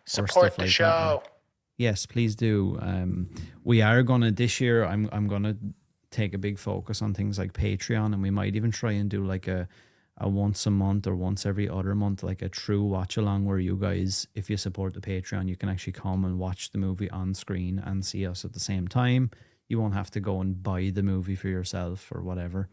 Support stuff the like show. Yes, please do. We are gonna this year. I'm gonna take a big focus on things like Patreon, and we might even try and do like a once a month or once every other month, like a true watch along where you guys, if you support the Patreon, you can actually come and watch the movie on screen and see us at the same time. You won't have to go and buy the movie for yourself or whatever.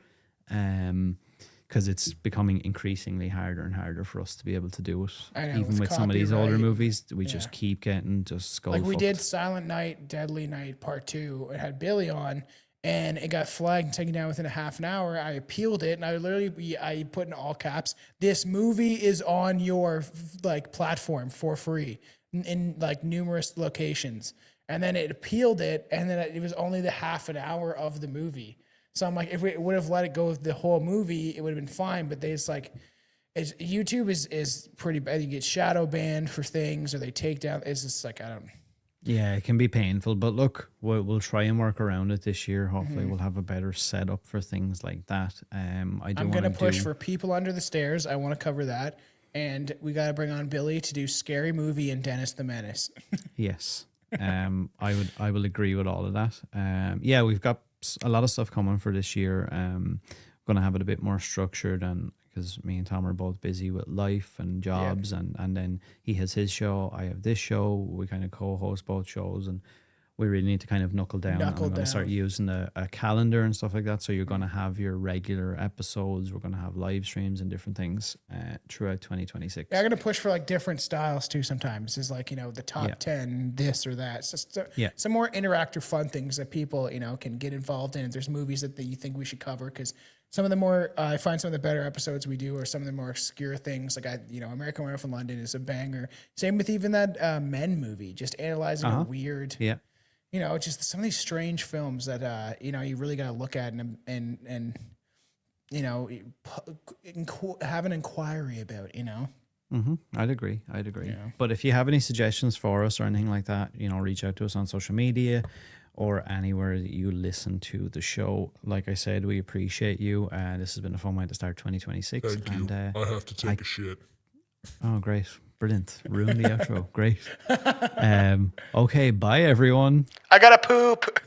Because it's becoming increasingly harder and harder for us to be able to do it. I know, Even with some of these older copyright. movies, we just keep getting just skull Like we fucked. did Silent Night, Deadly Night Part 2. It had Billy on, and it got flagged and taken down within a half an hour. I appealed it, and I put in all caps, "This movie is on your like platform for free in like numerous locations." And then it appealed it, and then it was only the half an hour of the movie. So I'm like, if we would have let it go with the whole movie, it would have been fine. But YouTube is pretty bad. You get shadow banned for things, or they take down. It's just like, I don't. Yeah, it can be painful, but look, we'll try and work around it this year. Hopefully, we'll have a better setup for things like that. I'm going to push for People Under the Stairs. I want to cover that, and we got to bring on Billy to do Scary Movie and Dennis the Menace. Yes, I will agree with all of that. Yeah, we've got a lot of stuff coming for this year. Going to have it a bit more structured, and because me and Tom are both busy with life and jobs, and then he has his show, I have this show. We kind of co-host both shows, and we really need to kind of knuckle down. I'm going to start using a calendar and stuff like that. So you're going to have your regular episodes. We're going to have live streams and different things throughout 2026. Yeah, I'm going to push for like different styles too sometimes. It's like, the top 10, this or that. It's just some more interactive fun things that people, can get involved in. If there's movies that you think we should cover, because some of the more, I find some of the better episodes we do are some of the more obscure things. Like, American Werewolf in London is a banger. Same with even that Men movie, just analyzing a weird... Yeah. Just some of these strange films that you really got to look at and have an inquiry about. I'd agree. Yeah. But if you have any suggestions for us or anything like that, reach out to us on social media or anywhere that you listen to the show. Like I said, we appreciate you. This has been a fun way to start 2026. Thank you. And, I have to take a shit. Oh, great. Brilliant. Ruin the outro. Great. Okay, bye everyone. I gotta poop.